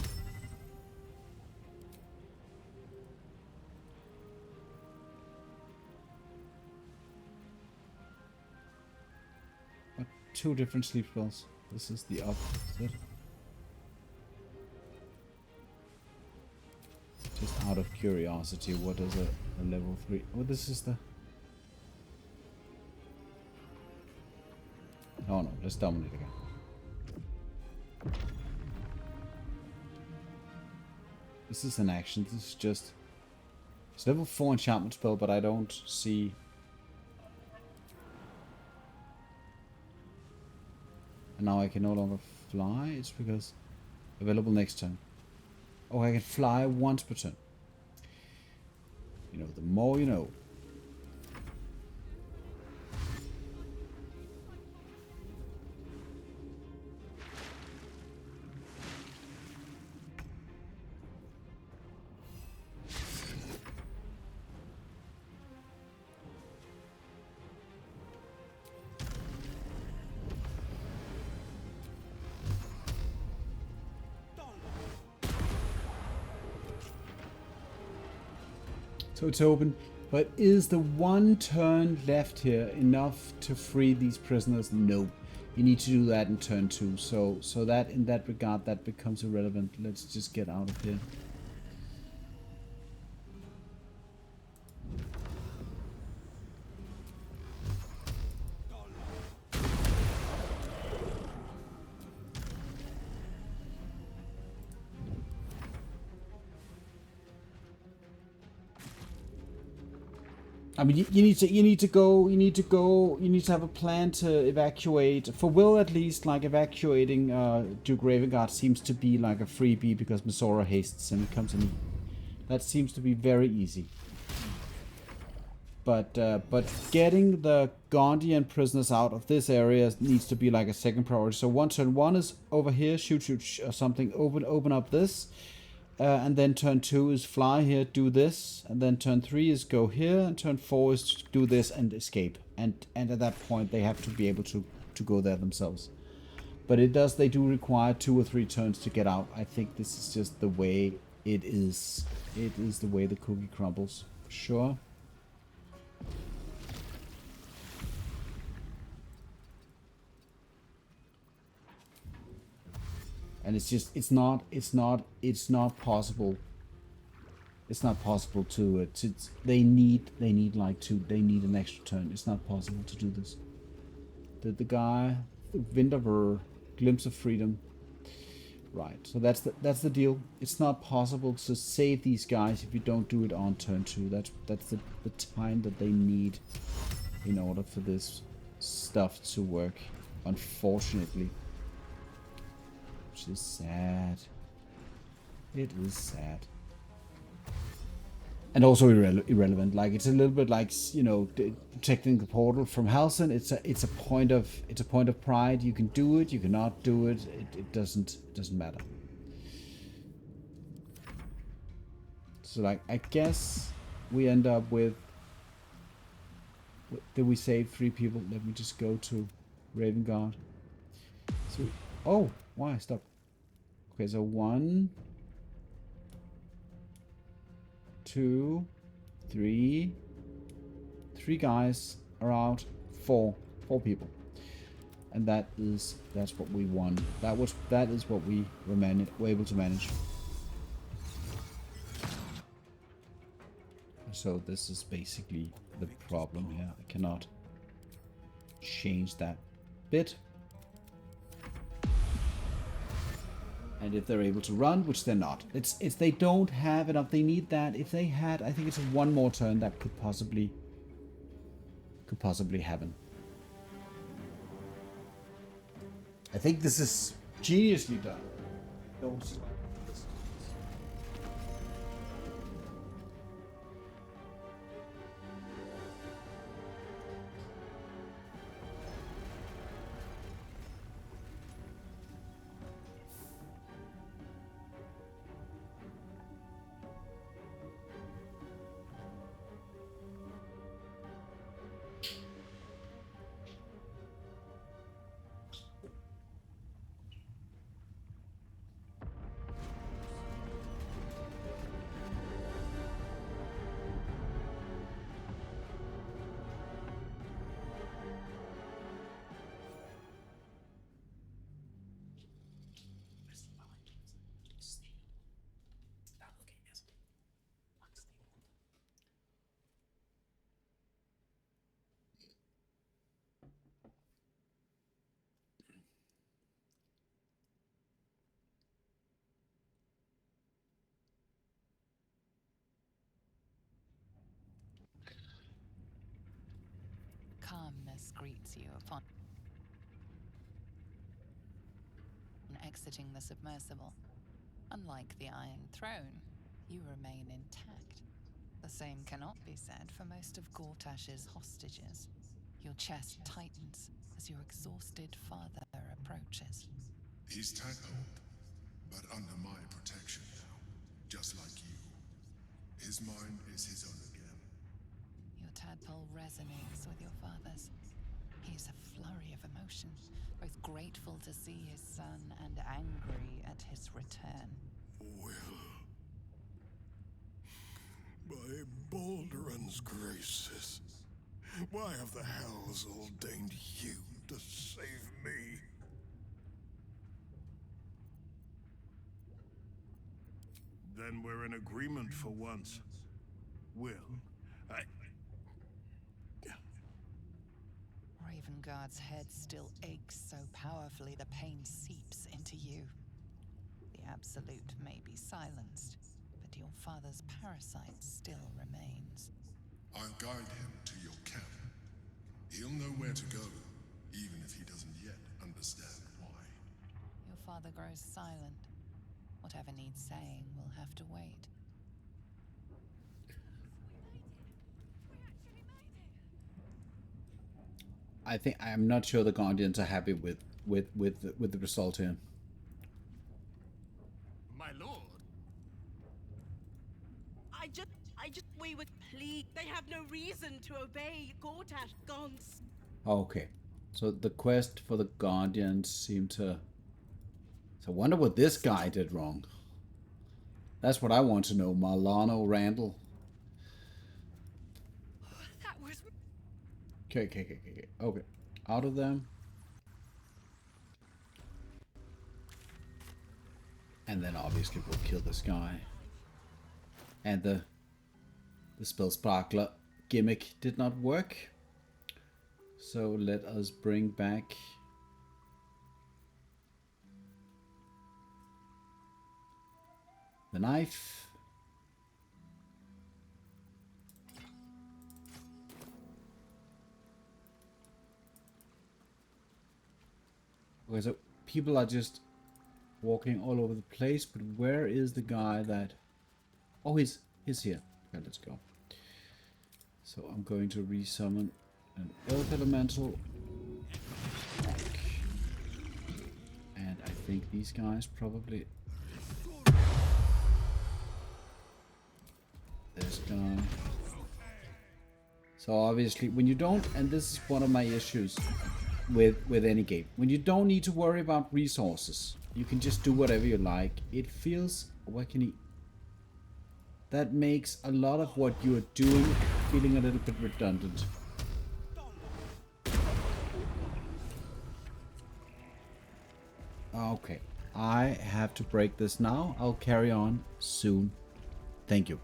Two different sleep spells. This is the opposite. Just out of curiosity, what is a level 3? Oh, this is the... Oh no, let's dominate again. This is an action. This is just... It's level 4 enchantment spell, but I don't see... And now I can no longer fly. It's because available next turn. Oh, I can fly once per turn. You know, the more you know. So it's open, but is the one turn left here enough to free these prisoners? No. You need to do that in turn 2. So that in that regard, that becomes irrelevant. Let's just get out of here. I mean, you need to have a plan to evacuate. For Wyll, at least, like evacuating Duke Ravengard seems to be like a freebie because Misora hastes and it comes in. That seems to be very easy. But getting the Gondian prisoners out of this area needs to be like a second priority. So turn one is over here, shoot or something, open up this. And then turn 2 is fly here, do this, and then turn 3 is go here, and turn 4 is do this and escape. And at that point they have to be able to go there themselves. But they do require 2 or 3 turns to get out. I think this is just the way it is. It is the way the cookie crumbles. Sure. And it's just, it's not possible. It's not possible to they need an extra turn. It's not possible to do this. The guy, Vindover, Glimpse of Freedom. Right, so that's the deal. It's not possible to save these guys if you don't do it on turn 2. That's the time that they need in order for this stuff to work, unfortunately. Which is sad. It is sad. And also irrelevant. Like, it's a little bit like, you know, protecting the portal from Halcyon. It's a point of pride. You can do it, you cannot do it. It doesn't matter. So like, I guess we end up with, did we save 3 people? Let me just go to Ravengard. So, oh, why? Stop. Okay, so 1, 2, 3. 3 guys are out. 4 people. And that's what we won. That is what we were able to manage. So this is basically the problem here. I cannot change that bit. And if they're able to run, which they're not, it's they don't have enough. They need that. If they had, I think it's one more turn that could possibly happen. I think this is geniusly done. Don't see why. Calmness greets you upon exiting the submersible. Unlike the Iron Throne, you remain intact. The same cannot be said for most of Gortash's hostages. Your chest tightens as your exhausted father approaches. He's tackled, but under my protection now, just like you. His mind is his own again. Your tadpole resonates with your father's. He's a flurry of emotion, both grateful to see his son and angry at his return. Wyll, by Baldur's graces, why have the hells ordained you to save me? Then we're in agreement for once. Wyll, Ravengard's head still aches so powerfully the pain seeps into you. The Absolute may be silenced, but your father's parasite still remains. I'll guide him to your camp. He'll know where to go, even if he doesn't yet understand why. Your father grows silent. Whatever needs saying will have to wait. I'm not sure the Guardians are happy with the result here. My lord. We would plead. They have no reason to obey Gortash. Gons. Okay, so the quest for the Guardians seemed to. So I wonder what this guy did wrong. That's what I want to know, Marlano Randall. That was. Okay. Out of them. And then obviously we'll kill this guy. And the spell sparkler gimmick did not work. So let us bring back the knife. Okay, so people are just walking all over the place, but where is the guy that... Oh, he's here. Okay, let's go. So I'm going to resummon an Earth Elemental. And I think these guys probably... This guy. So obviously, when you don't... And this is one of my issues with any game. When you don't need to worry about resources, you can just do whatever you like. It feels... Where can he... That makes a lot of what you're doing feeling a little bit redundant. Okay, I have to break this now. I'll carry on soon. Thank you.